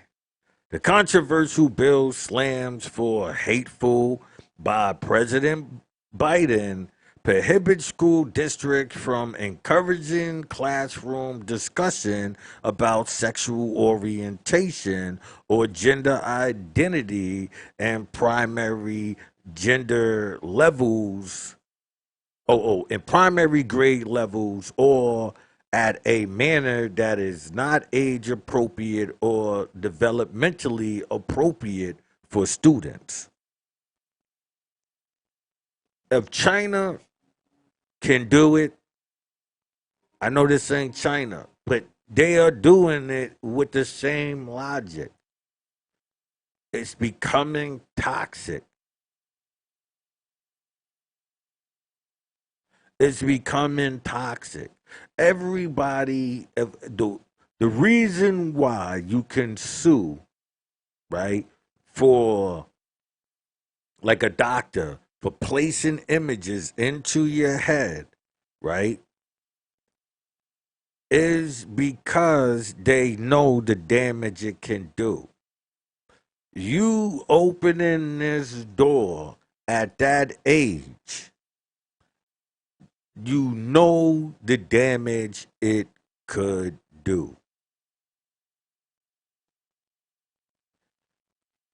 The controversial bill slams for hateful by President Biden prohibits school districts from encouraging classroom discussion about sexual orientation or gender identity and primary gender levels in primary grade levels or at a manner that is not age appropriate or developmentally appropriate for students. If China can do it, I know this ain't China, but they are doing it with the same logic. It's becoming toxic. It's becoming toxic. Everybody, the reason why you can sue, right, for like a doctor for placing images into your head, right, is because they know the damage it can do. You opening this door at that age, you know the damage it could do.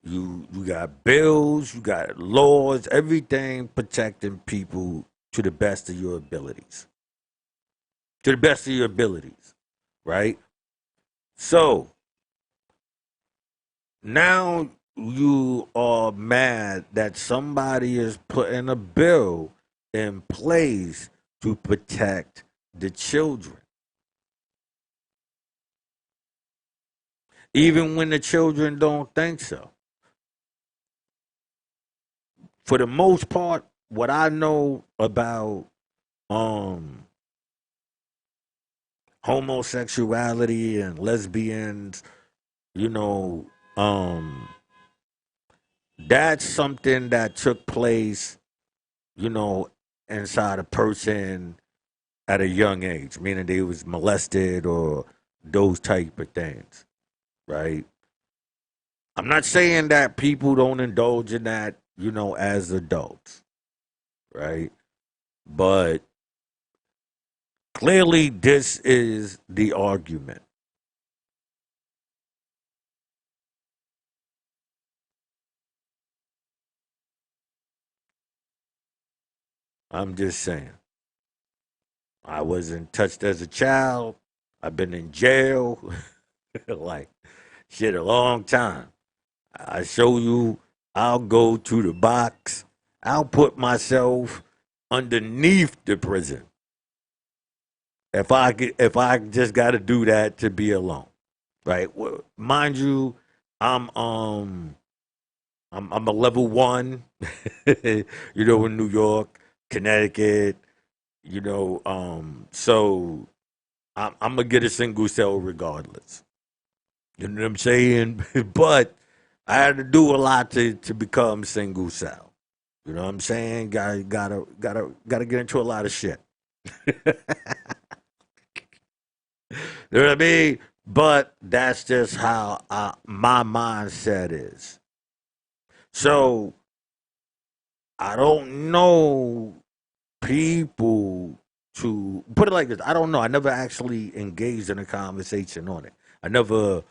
You got bills, you got laws, everything protecting people to the best of your abilities. To the best of your abilities, right? So now you are mad that somebody is putting a bill in place to protect the children. Even when the children don't think so. For the most part, what I know about um homosexuality and lesbians, you know, um that's something that took place, you know, inside a person at a young age, meaning they was molested or those type of things, right? I'm not saying that people don't indulge in that, as adults, right? But clearly this is the argument. I'm just saying. I wasn't touched as a child. I've been in jail like shit a long time. I show you, I'll go to the box. I'll put myself underneath the prison if I just got to do that to be alone, right? Well, mind you, I'm um I'm a level one, in New York, Connecticut, so I'm gonna get a single cell regardless. You know what I'm saying? But I had to do a lot to become single cell. You know what I'm saying? Gotta get into a lot of shit. You know what I mean? But that's just how my mindset is. So I don't know people to put it like this. I don't know. I never actually engaged in a conversation on it. I never,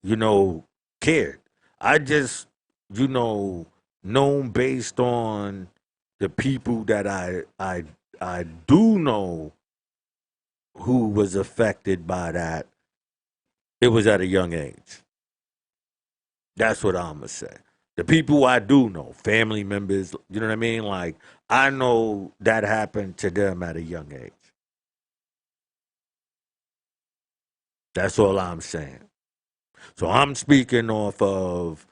you know, cared. I just, you know, known based on the people that I do know who was affected by that. It was at a young age. That's what I'm gonna say. The people I do know, family members, you know what I mean? Like I know that happened to them at a young age. That's all I'm saying. So I'm speaking off of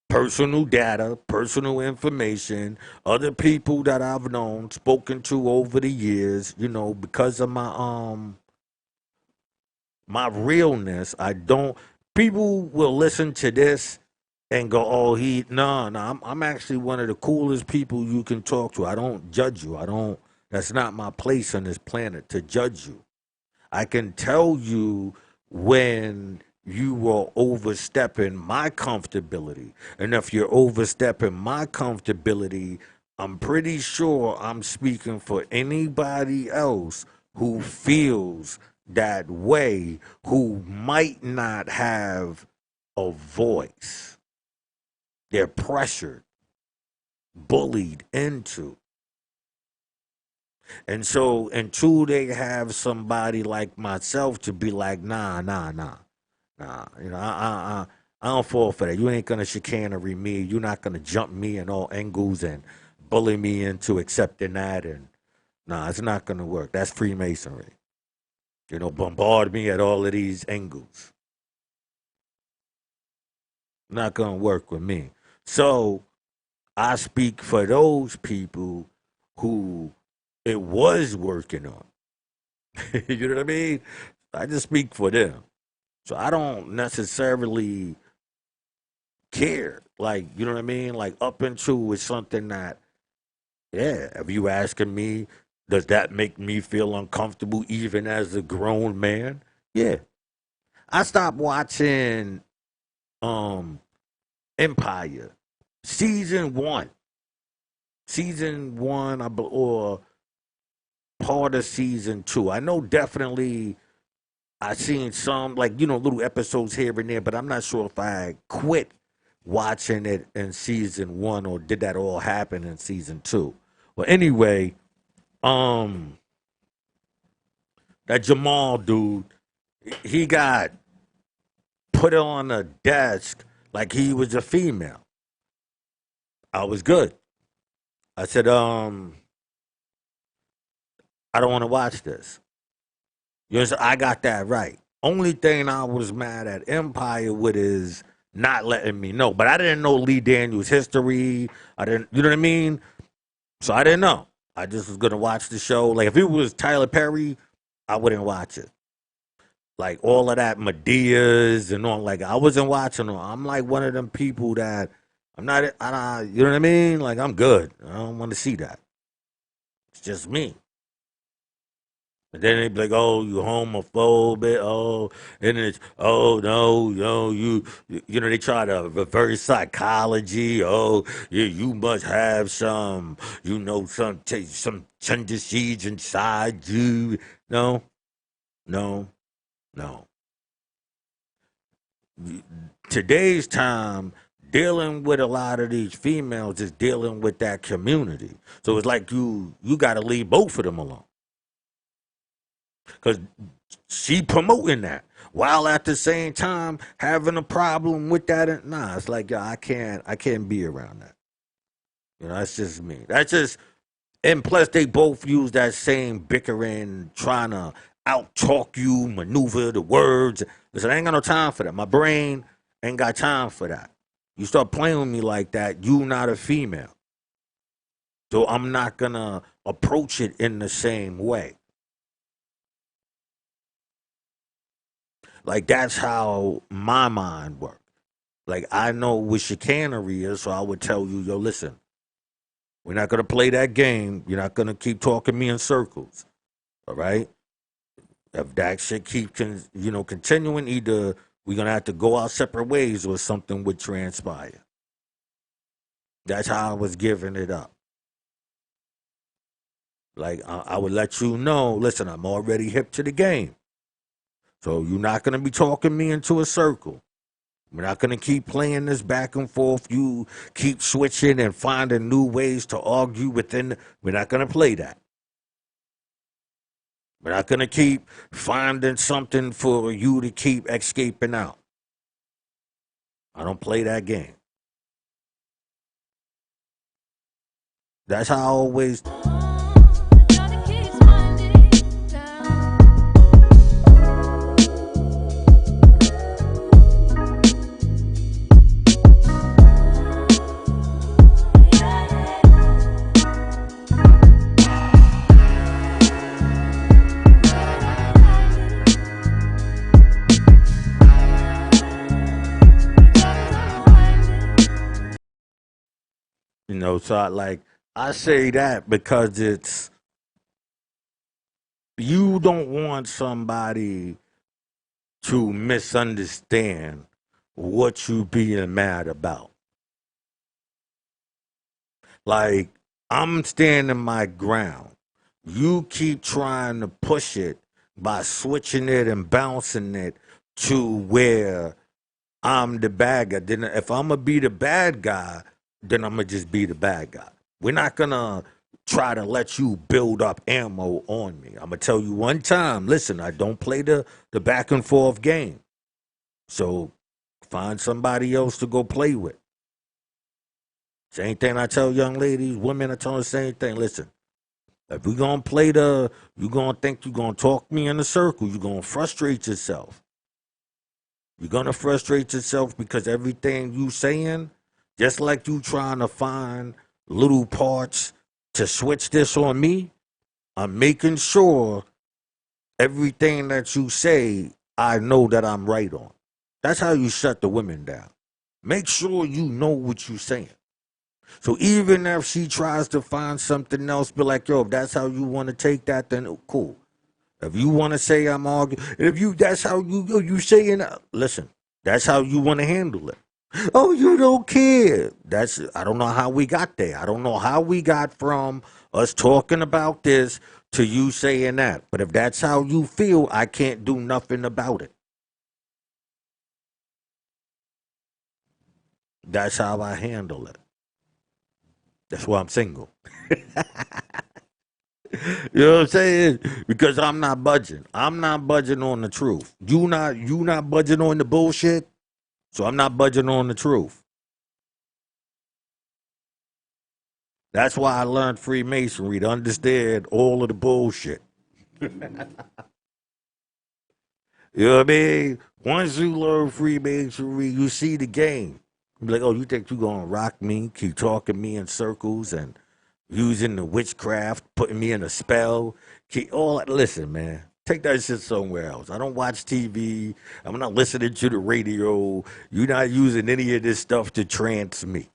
personal data, personal information, other people that I've known, spoken to over the years, you know, because of my realness. I don't people will listen to this and go, "Oh, he no, no, I'm actually one of the coolest people you can talk to. I don't judge you. I don't that's not my place on this planet to judge you. I can tell you when you are overstepping my comfortability. And if you're overstepping my comfortability, I'm pretty sure I'm speaking for anybody else who feels that way, who might not have a voice. They're pressured, bullied into. And so until they have somebody like myself to be like, nah, nah, nah, nah, you know, I don't fall for that. You ain't gonna chicanery me. You're not gonna jump me in all angles and bully me into accepting that. And nah, it's not gonna work. That's Freemasonry. You know, bombard me at all of these angles. Not gonna work with me. So I speak for those people who it was working on. You know what I mean? I just speak for them. So I don't necessarily care. Like, you know what I mean? Like up into is something that, yeah, if you asking me, does that make me feel uncomfortable even as a grown man? Yeah. I stopped watching um Empire. Season one. Season one, or part of season two. I know definitely I seen some like little episodes here and there, but I'm not sure if I quit watching it in season one or did that all happen in season two. Well, anyway, um, that Jamal dude, he got put on a desk like he was a female. I was good. I said, I don't want to watch this. You know, I got that right. Only thing I was mad at Empire with is not letting me know. But I didn't know Lee Daniels' history. I didn't, you know what I mean? So I didn't know. I just was gonna watch the show. Like if it was Tyler Perry, I wouldn't watch it. Like all of that Medea's and all. Like I wasn't watching them. I'm like one of them people that I'm not. You know what I mean? Like I'm good. I don't want to see that. It's just me. And then they be like, "Oh, you homophobic." Oh, and it's, "Oh no, they try to reverse psychology. Oh, you must have some, some tender seeds inside you." No, no, no. Today's time, dealing with a lot of these females is dealing with that community. So it's like you got to leave both of them alone because she promoting that while at the same time having a problem with that. And nah, it's like, yeah, I can't be around that. That's just me. That's just, and plus they both use that same bickering, trying to out talk you, maneuver the words. Listen, I ain't got no time for that. My brain ain't got time for that. You start playing with me like that, you not a female. So I'm not gonna approach it in the same way. Like that's how my mind works. Like I know what chicanery is, so I would tell you, yo, listen, we're not gonna play that game. You're not gonna keep talking me in circles. All right? If that shit keep continuing, either we're gonna have to go our separate ways or something would transpire. That's how I was giving it up. Like I would let you know, listen, I'm already hip to the game. So you're not gonna be talking me into a circle. We're not gonna keep playing this back and forth. You keep switching and finding new ways to argue within. We're not gonna play that. We're not gonna keep finding something for you to keep escaping out. I don't play that game. That's how I always. So I say that because it's you don't want somebody to misunderstand what you being mad about. Like I'm standing my ground. You keep trying to push it by switching it and bouncing it to where I'm the bad guy. Then if I'm gonna be the bad guy, then I'm gonna just be the bad guy. We're not gonna try to let you build up ammo on me. I'm gonna tell you one time. Listen, I don't play the back and forth game. So find somebody else to go play with. Same thing I tell young ladies, women. I tell them the same thing. Listen, if we gonna play you gonna think you gonna talk me in a circle. You gonna frustrate yourself. You're gonna frustrate yourself because everything you saying, just like you trying to find little parts to switch this on me, I'm making sure everything that you say, I know that I'm right on. That's how you shut the women down. Make sure you know what you're saying. So even if she tries to find something else, be like, yo, if that's how you want to take that, then cool. If you want to say I'm arguing, if you that's how you saying, listen, that's how you want to handle it. Oh, you don't care. I don't know how we got there. I don't know how we got from us talking about this to you saying that. But if that's how you feel, I can't do nothing about it. That's how I handle it. That's why I'm single. You know what I'm saying? Because I'm not budging. I'm not budging on the truth. You not budging on the bullshit. So I'm not budging on the truth. That's why I learned Freemasonry to understand all of the bullshit. You know what I mean? Once you learn Freemasonry, you see the game. You be like, oh, you think you gonna rock me, keep talking me in circles and using the witchcraft, putting me in a spell. Keep all that. Listen, man. Take that shit somewhere else. I don't watch TV. I'm not listening to the radio. You're not using any of this stuff to trance me.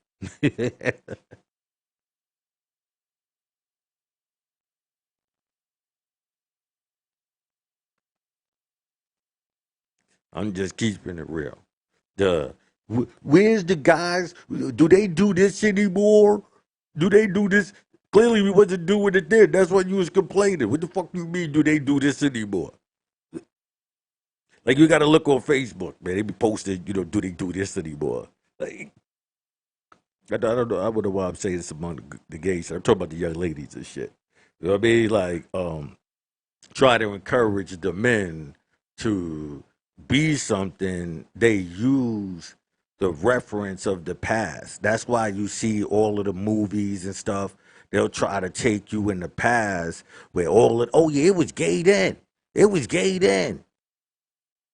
I'm just keeping it real. The where's the guys? Do they do this anymore? Do they do this? Clearly, we wasn't doing it then. That's what you was complaining. What the fuck you mean? Do they do this anymore? Like you got to look on Facebook, man. They be posting, do they do this anymore? Like I don't know. I don't know why I'm saying this among the gays. I'm talking about the young ladies and shit. You know what I mean? Like try to encourage the men to be something. They use the reference of the past. That's why you see all of the movies and stuff. They'll try to take you in the past where oh yeah, it was gay then. It was gay then.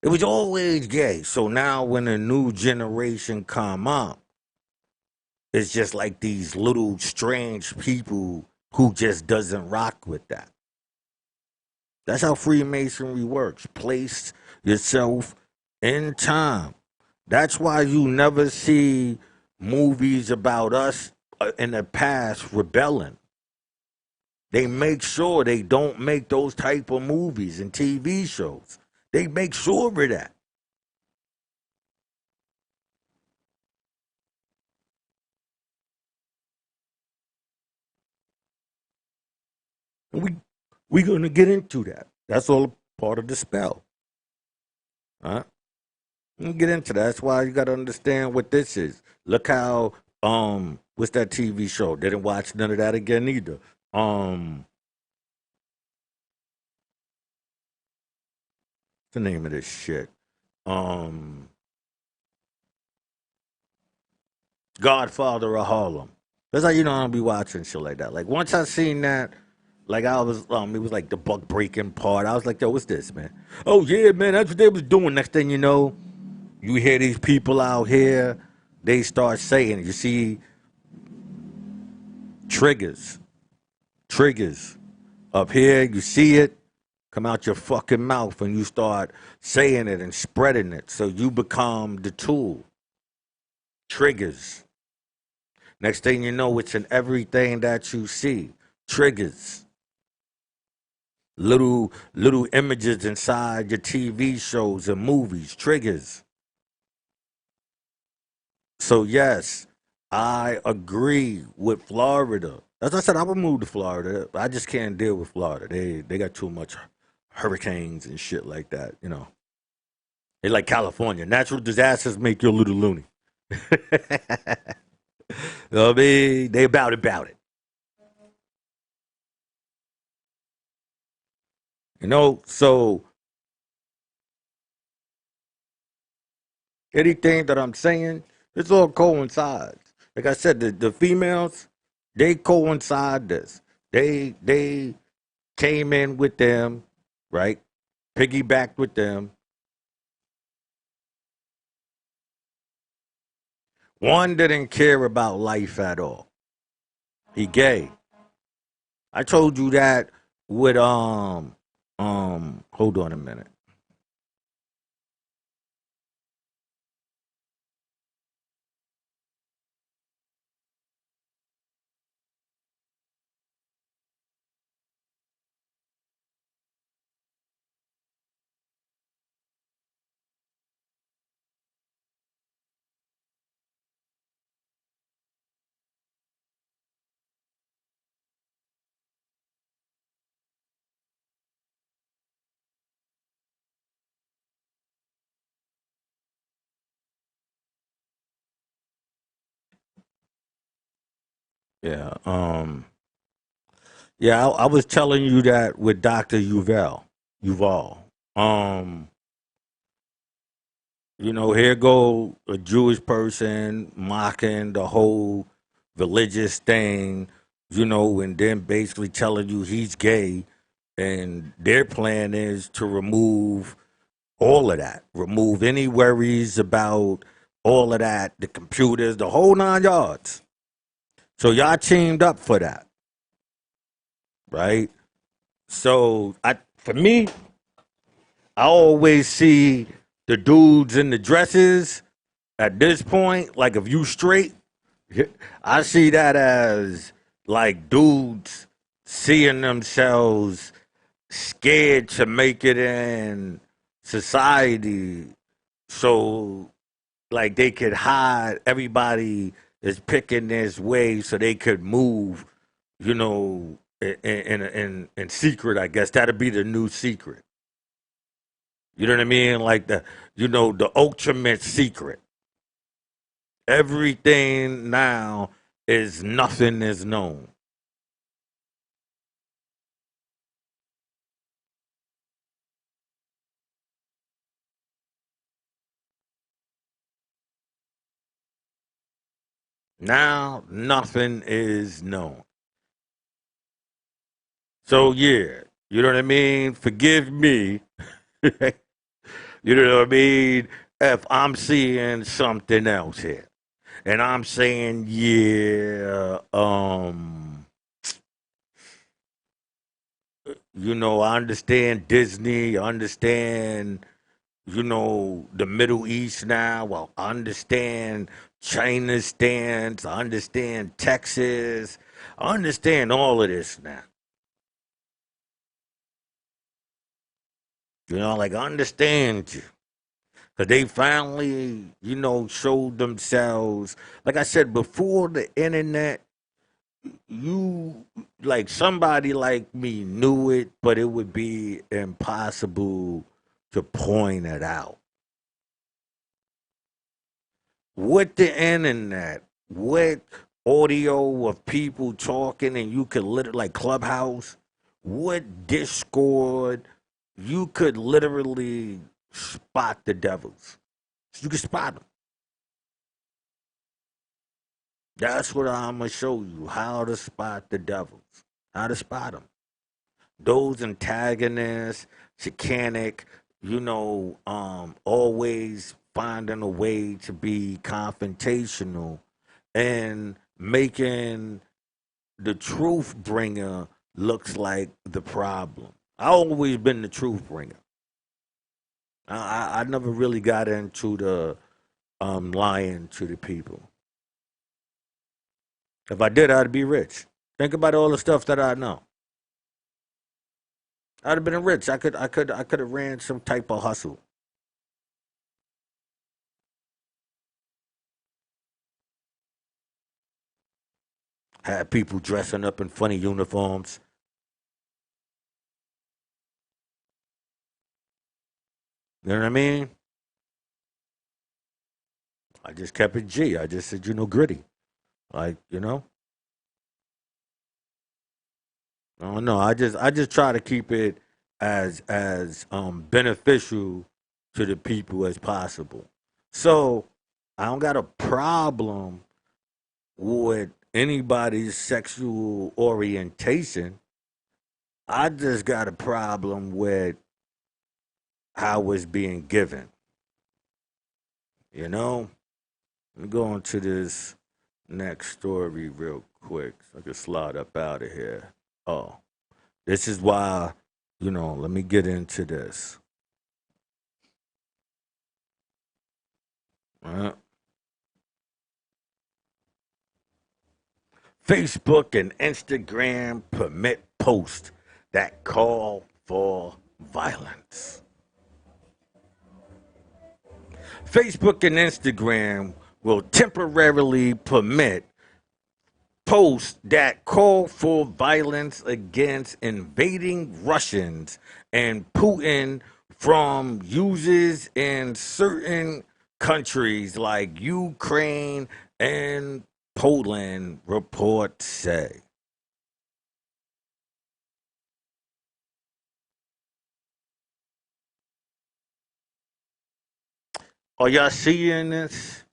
It was always gay. So now when a new generation come up, it's just like these little strange people who just doesn't rock with that. That's how Freemasonry works. Place yourself in time. That's why you never see movies about us in the past rebelling. They make sure they don't make those type of movies and TV shows. They make sure of that. We we're gonna get into that. That's all part of the spell. All right? We can get into that. That's why you gotta understand what this is. Look how what's that TV show? Didn't watch none of that again either. Um what's the name of this shit? Um Godfather of Harlem. That's how you know I'll be watching shit like that. Like once I seen that, like I was it was like the buck breaking part. I was like, yo, what's this, man? Oh yeah, man, that's what they was doing. Next thing you know, you hear these people out here, they start saying, you see triggers, triggers up here, you see it come out your fucking mouth and you start saying it and spreading it. So you become the tool. Triggers. Next thing you know, it's in everything that you see. Triggers. Little images inside your TV shows and movies. Triggers. So yes, I agree with Florida. As I said, I would move to Florida. I just can't deal with Florida. They got too much hurricanes and shit like that. You know, they like California. Natural disasters make you a little loony. You know what I mean? They about it. You know, so anything that I'm saying, it's all coincides. Like I said, the females, they coincide this. They came in with them, right? Piggybacked with them. One didn't care about life at all. He gay. I told you that with hold on a minute. Yeah, yeah, I was telling you that with Dr. Yuval. Um, here go a Jewish person mocking the whole religious thing, and then basically telling you he's gay, and their plan is to remove all of that, remove any worries about all of that, the computers, the whole 9 yards. So y'all teamed up for that, right? So for me, I always see the dudes in the dresses at this point, like if you straight, I see that as like dudes seeing themselves scared to make it in society. So like they could hide, everybody is picking this way so they could move, in secret, I guess. That'd be the new secret. You know what I mean? Like the ultimate secret. Everything now is nothing is known. Now nothing is known. So yeah, you know what I mean? Forgive me. You know what I mean? If I'm seeing something else here. And I'm saying, yeah, I understand Disney, I understand, the Middle East now. Well, I understand China's stance. I understand Texas. I understand all of this now. Like I understand you. Cause they finally, showed themselves. Like I said, before the internet, you like somebody like me knew it, but it would be impossible to point it out. With the internet, with audio of people talking, and you could literally like Clubhouse, with Discord, you could literally spot the devils. You could spot them. That's what I'm gonna show you: how to spot the devils, how to spot them. Those antagonists, chicanic, always finding a way to be confrontational and making the truth bringer looks like the problem. I always been the truth bringer. I never really got into the lying to the people. If I did, I'd be rich. Think about all the stuff that I know. I'd have been rich. I could have ran some type of hustle. Had people dressing up in funny uniforms. You know what I mean? I just kept it G. I just said, gritty. Like, I don't know. I just try to keep it as beneficial to the people as possible. So I don't got a problem with anybody's sexual orientation. I just got a problem with how it's being given. You know? Let me go on to this next story real quick so I can slide up out of here. Oh, this is why, let me get into this. Uh, Facebook and Instagram permit posts that call for violence. Facebook and Instagram will temporarily permit posts that call for violence against invading Russians and Putin from users in certain countries like Ukraine and Poland, reports say. Are y'all seeing this?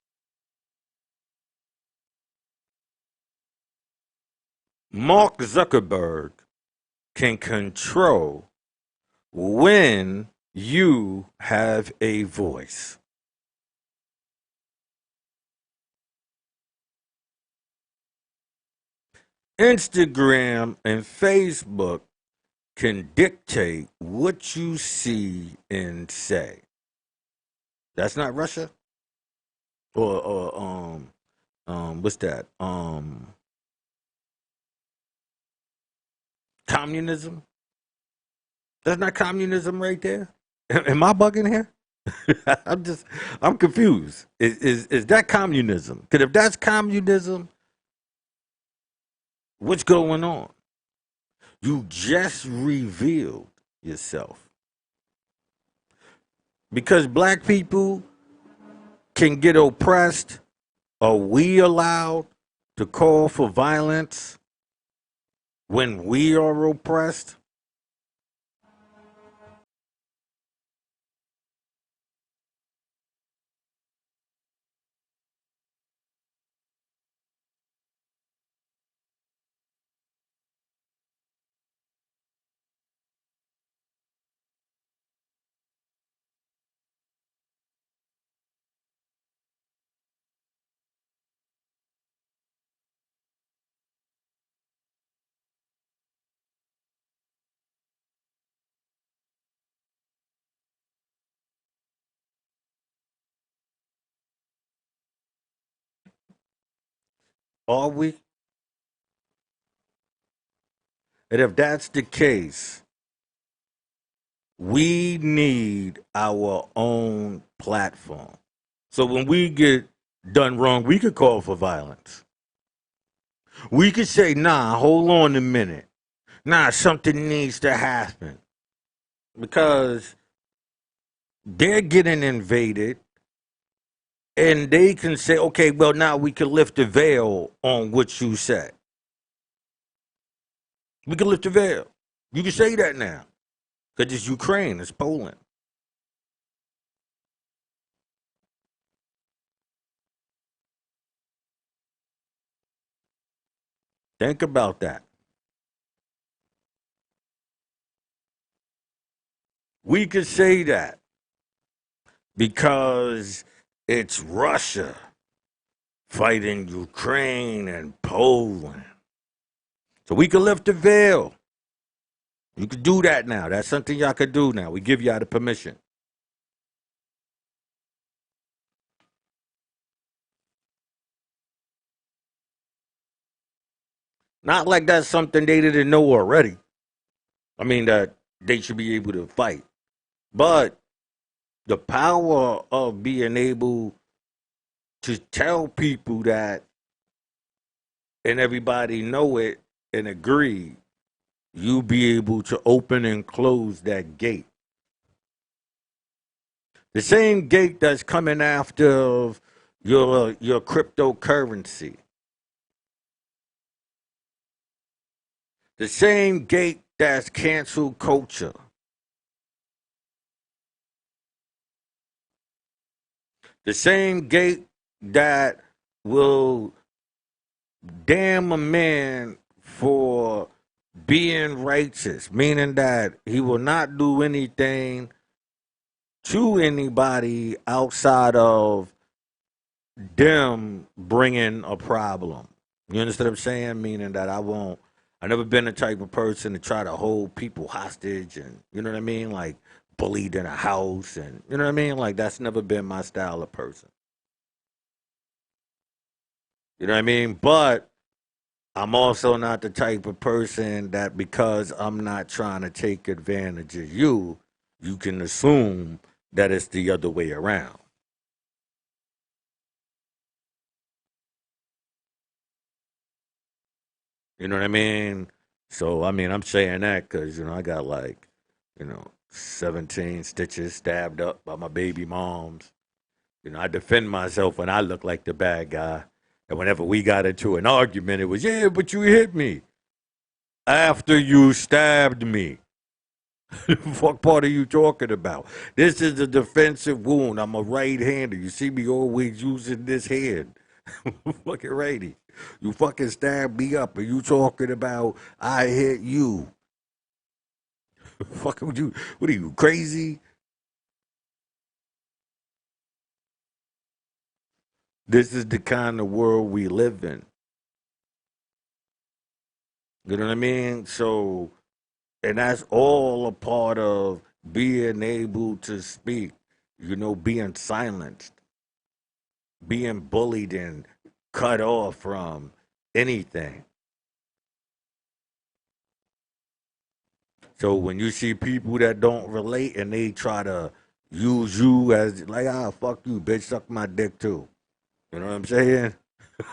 Mark Zuckerberg can control when you have a voice. Instagram and Facebook can dictate what you see and say. That's not Russia or what's that? Communism. That's not communism right there. Am I bugging here? I'm confused. Is that communism? Because if that's communism, what's going on? You just revealed yourself because black people can get oppressed. Are we allowed to call for violence when we are oppressed? Are we? And if that's the case, we need our own platform. So when we get done wrong, we could call for violence. We could say, nah, hold on a minute. Nah, something needs to happen. Because they're getting invaded, and they can say, okay, well, now we can lift the veil on what you said. We can lift the veil. You can say that now. Because it's Ukraine, it's Poland. Think about that. We could say that because it's Russia fighting Ukraine and Poland. So we could lift the veil. You could do that now. That's something y'all could do now. We give y'all the permission. Not like that's something they didn't know already. I mean, that they should be able to fight. But the power of being able to tell people that and everybody know it and agree, you be able to open and close that gate. The same gate that's coming after your cryptocurrency. The same gate that's cancel culture. The same gate that will damn a man for being righteous, meaning that he will not do anything to anybody outside of them bringing a problem. You understand what I'm saying? Meaning that I never been the type of person to try to hold people hostage and, you know what I mean? Like bullied in a house and, you know what I mean? Like that's never been my style of person. You know what I mean? But I'm also not the type of person that because I'm not trying to take advantage of you, you can assume that it's the other way around. You know what I mean? So, I mean, I'm saying that because, I got like, 17 stitches stabbed up by my baby moms. I defend myself when I look like the bad guy. And whenever we got into an argument, it was, yeah, but you hit me after you stabbed me. What part are you talking about? This is a defensive wound. I'm a right-hander. You see me always using this hand. Fucking righty. You fucking stabbed me up and you talking about I hit you. Fucking with you. What are you, crazy? This is the kind of world we live in. You know what I mean? So, and that's all a part of being able to speak, being silenced, being bullied and cut off from anything. So when you see people that don't relate and they try to use you as like, fuck you, bitch, suck my dick too. You know what I'm saying?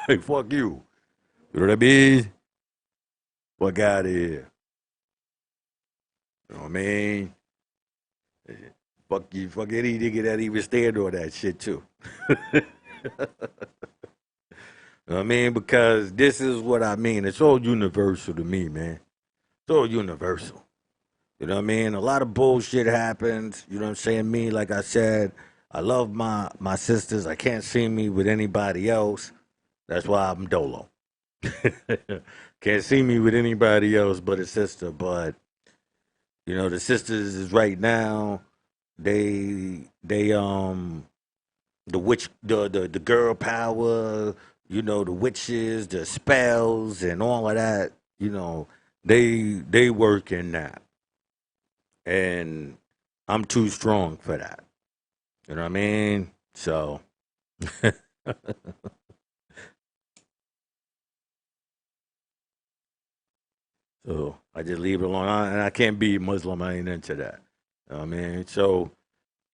Like, fuck you. You know what I mean? Fuck out of here. You know what I mean? Fuck you, fuck any nigga that even stand on that shit too. You know what I mean? Because this is what I mean. It's all universal to me, man. It's all universal. You know what I mean? A lot of bullshit happens. You know what I'm saying? Me, like I said, I love my sisters. I can't see me with anybody else. That's why I'm dolo. Can't see me with anybody else but a sister. But the sisters is right now. They the witch the girl power. The witches, the spells, and all of that. They working that, and I'm too strong for that. You know what I mean? So, so I just leave it alone. And I can't be Muslim. I ain't into that. I mean, so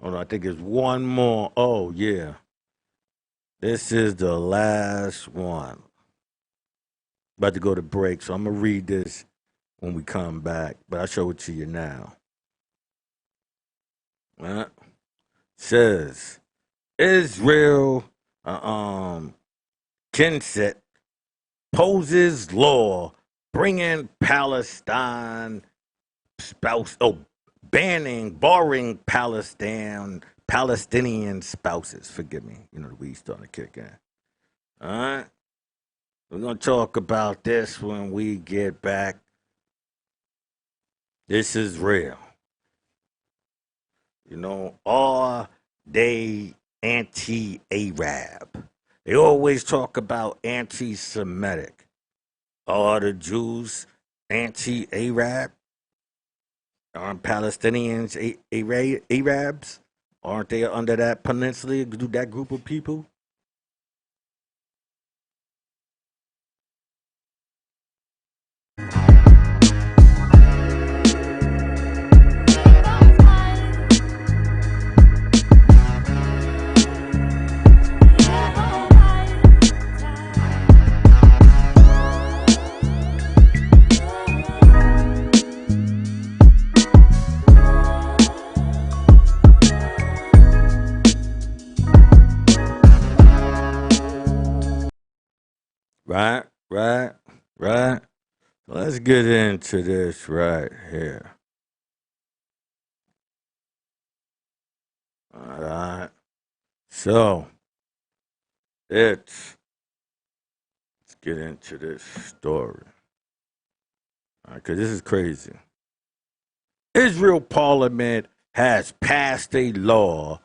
hold on, I think it's one more. Oh yeah, this is the last one. About to go to break, so I'm gonna read this when we come back, but I'll show it to you now. Uh, says Israel, Knesset poses law bringing Palestine spouse, barring Palestinian spouses. Forgive me, the weed's starting to kick in. All right, we're gonna talk about this when we get back. This is real. Are they anti-Arab? They always talk about anti-Semitic. Are the Jews anti-Arab? Aren't Palestinians Arabs? Aren't they under that peninsula, that group of people? Right, right, right. Let's get into this right here. All right. So, let's get into this story. All right, because this is crazy. Israel parliament has passed a law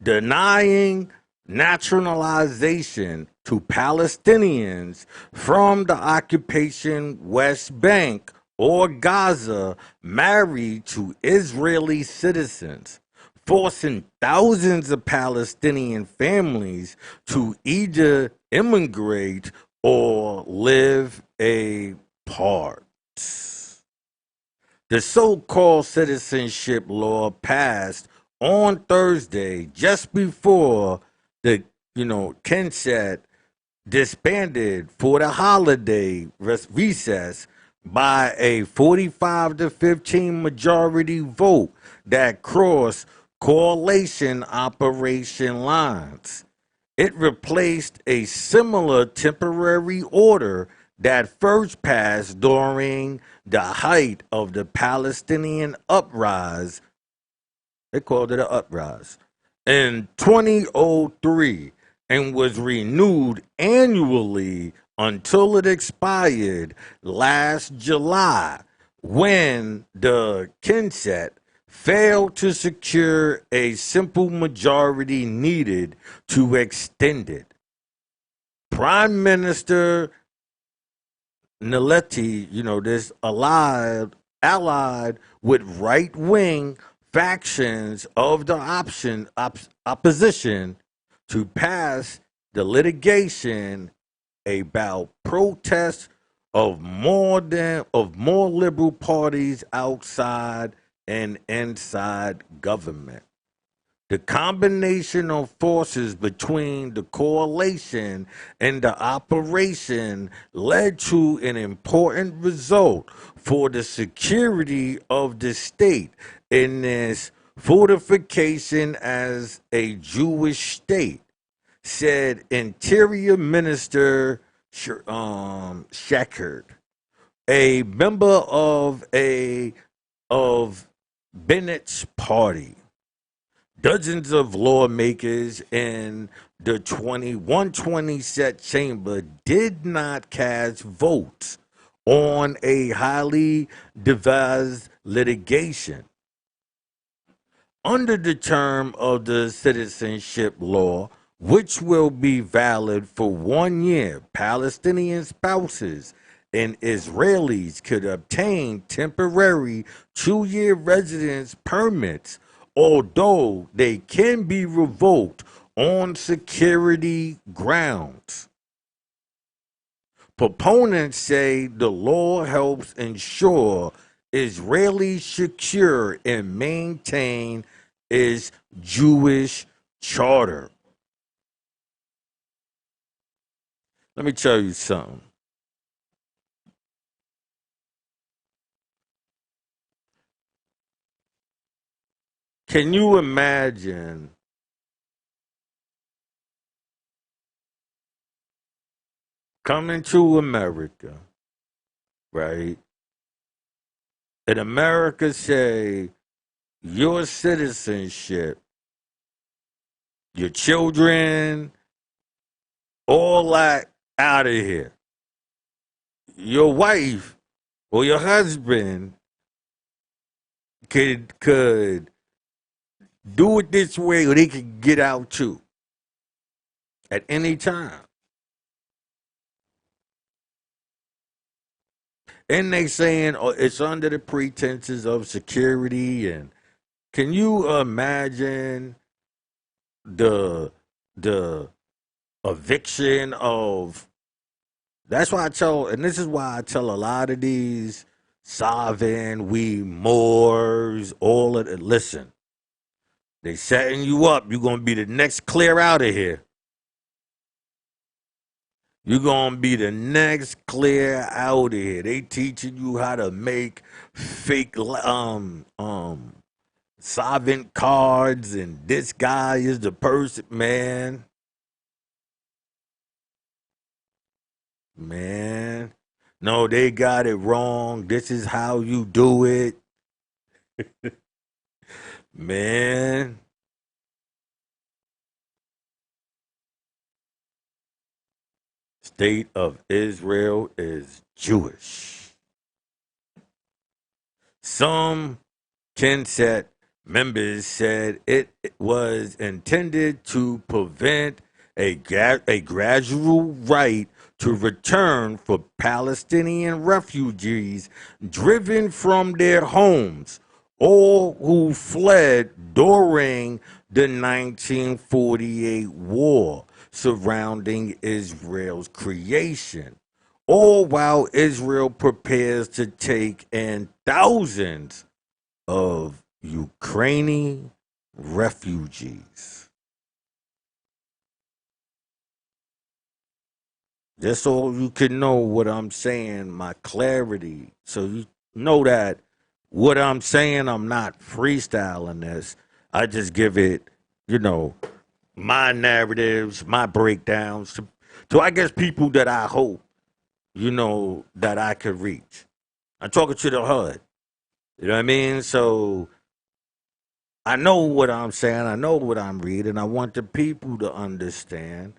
denying naturalization to Palestinians from the occupation West Bank or Gaza married to Israeli citizens, forcing thousands of Palestinian families to either immigrate or live apart. The so-called citizenship law passed on Thursday, just before the Knesset disbanded for the holiday recess by a 45-15 majority vote that crossed coalition operation lines. It replaced a similar temporary order that first passed during the height of the Palestinian uprising. They called it an uprising in 2003 and was renewed annually until it expired last July when the Knesset failed to secure a simple majority needed to extend it. Prime Minister Naleti, this allied with right wing factions of the opposition to pass the litigation about protests of more liberal parties outside and inside government. The combination of forces between the coalition and the operation led to an important result for the security of the state in its fortification as a Jewish state, said Interior Minister Shakert, a member of Bennett's party. Dozens of lawmakers in the 120 set chamber did not cast votes on a highly devised litigation. Under the term of the citizenship law, which will be valid for 1 year, Palestinian spouses and Israelis could obtain temporary 2-year residence permits, although they can be revoked on security grounds. Proponents say the law helps ensure Israeli secure and maintain its Jewish charter. Let me tell you something. Can you imagine coming to America, right? And America say your citizenship, your children, all that out of here. Your wife or your husband could do it this way or they could get out too at any time. And they saying it's under the pretenses of security. And can you imagine the the eviction of? That's why I tell, and this is why I tell a lot of these sovereign, we Moors, all of it. Listen, they setting you up. You're gonna be the next clear out of here. You're gonna be the next clear out of here. They teaching you how to make fake sovereign cards, and this guy is the person, man. Man. No, they got it wrong. This is how you do it. Man. State of Israel is Jewish. Some Knesset members said it was intended to prevent a gradual right to return for Palestinian refugees driven from their homes or who fled during the 1948 war surrounding Israel's creation, all while Israel prepares to take in thousands of Ukrainian refugees. Just so you can know what I'm saying, my clarity. So you know that what I'm saying, I'm not freestyling this. I just give it, you know, my narratives, my breakdowns to I guess people that I hope, that I could reach. I'm talking to the HUD. You know what I mean? So I know what I'm saying. I know what I'm reading. I want the people to understand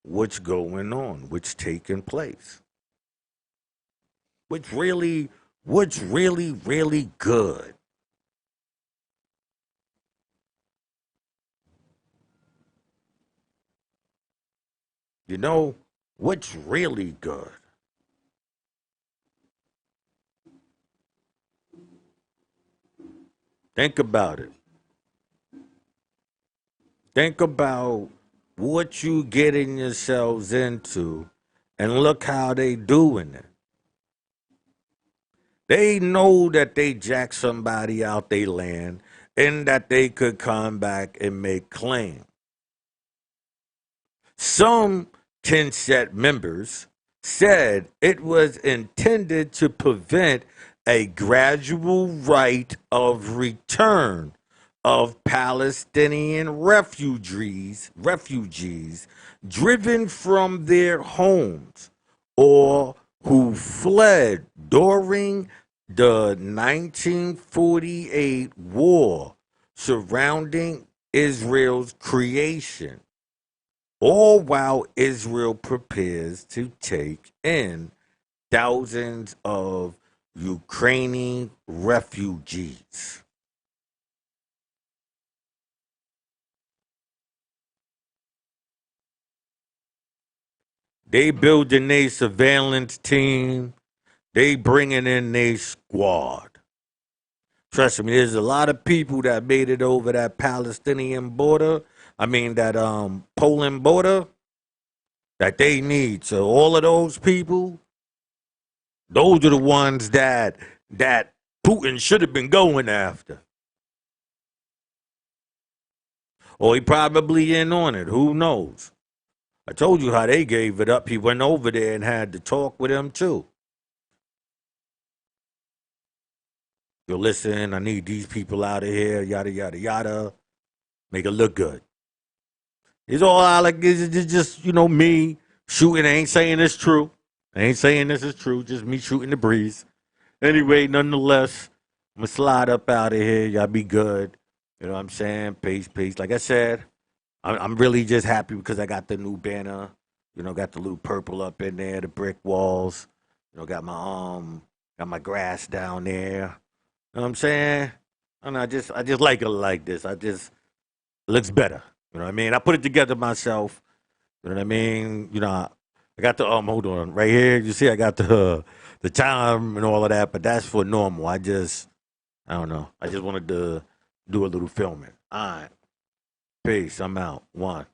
what's going on, what's taking place. What's really, what's really, really good. You know, what's really good. Think about it. Think about what you getting yourselves into and look how they doing it. They know that they jack somebody out their land and that they could come back and make claim. Some Knesset members said it was intended to prevent a gradual right of return of Palestinian refugees driven from their homes or who fled during the 1948 war surrounding Israel's creation, all while Israel prepares to take in thousands of Ukrainian refugees. They building a surveillance team. They bringing in their squad. Trust me, there's a lot of people that made it over that Palestinian border. I mean that Poland border that they need. So all of those people, those are the ones that Putin should have been going after. Or he probably in on it. Who knows? I told you how they gave it up. He went over there and had to talk with him too. Yo, listen, I need these people out of here, yada, yada, yada. Make it look good. It's all like, it's just, me shooting. I ain't saying it's true. I ain't saying this is true. Just me shooting the breeze. Anyway, nonetheless, I'm going to slide up out of here. Y'all be good. You know what I'm saying? Peace, peace. Like I said, I'm really just happy because I got the new banner. Got the little purple up in there, the brick walls. Got my grass down there. You know what I'm saying? And I just like it like this. It looks better. You know what I mean? I put it together myself. You know what I mean? I got the hold on, right here. You see, I got the time and all of that, but that's for normal. I don't know. I just wanted to do a little filming. All right, peace. I'm out. One.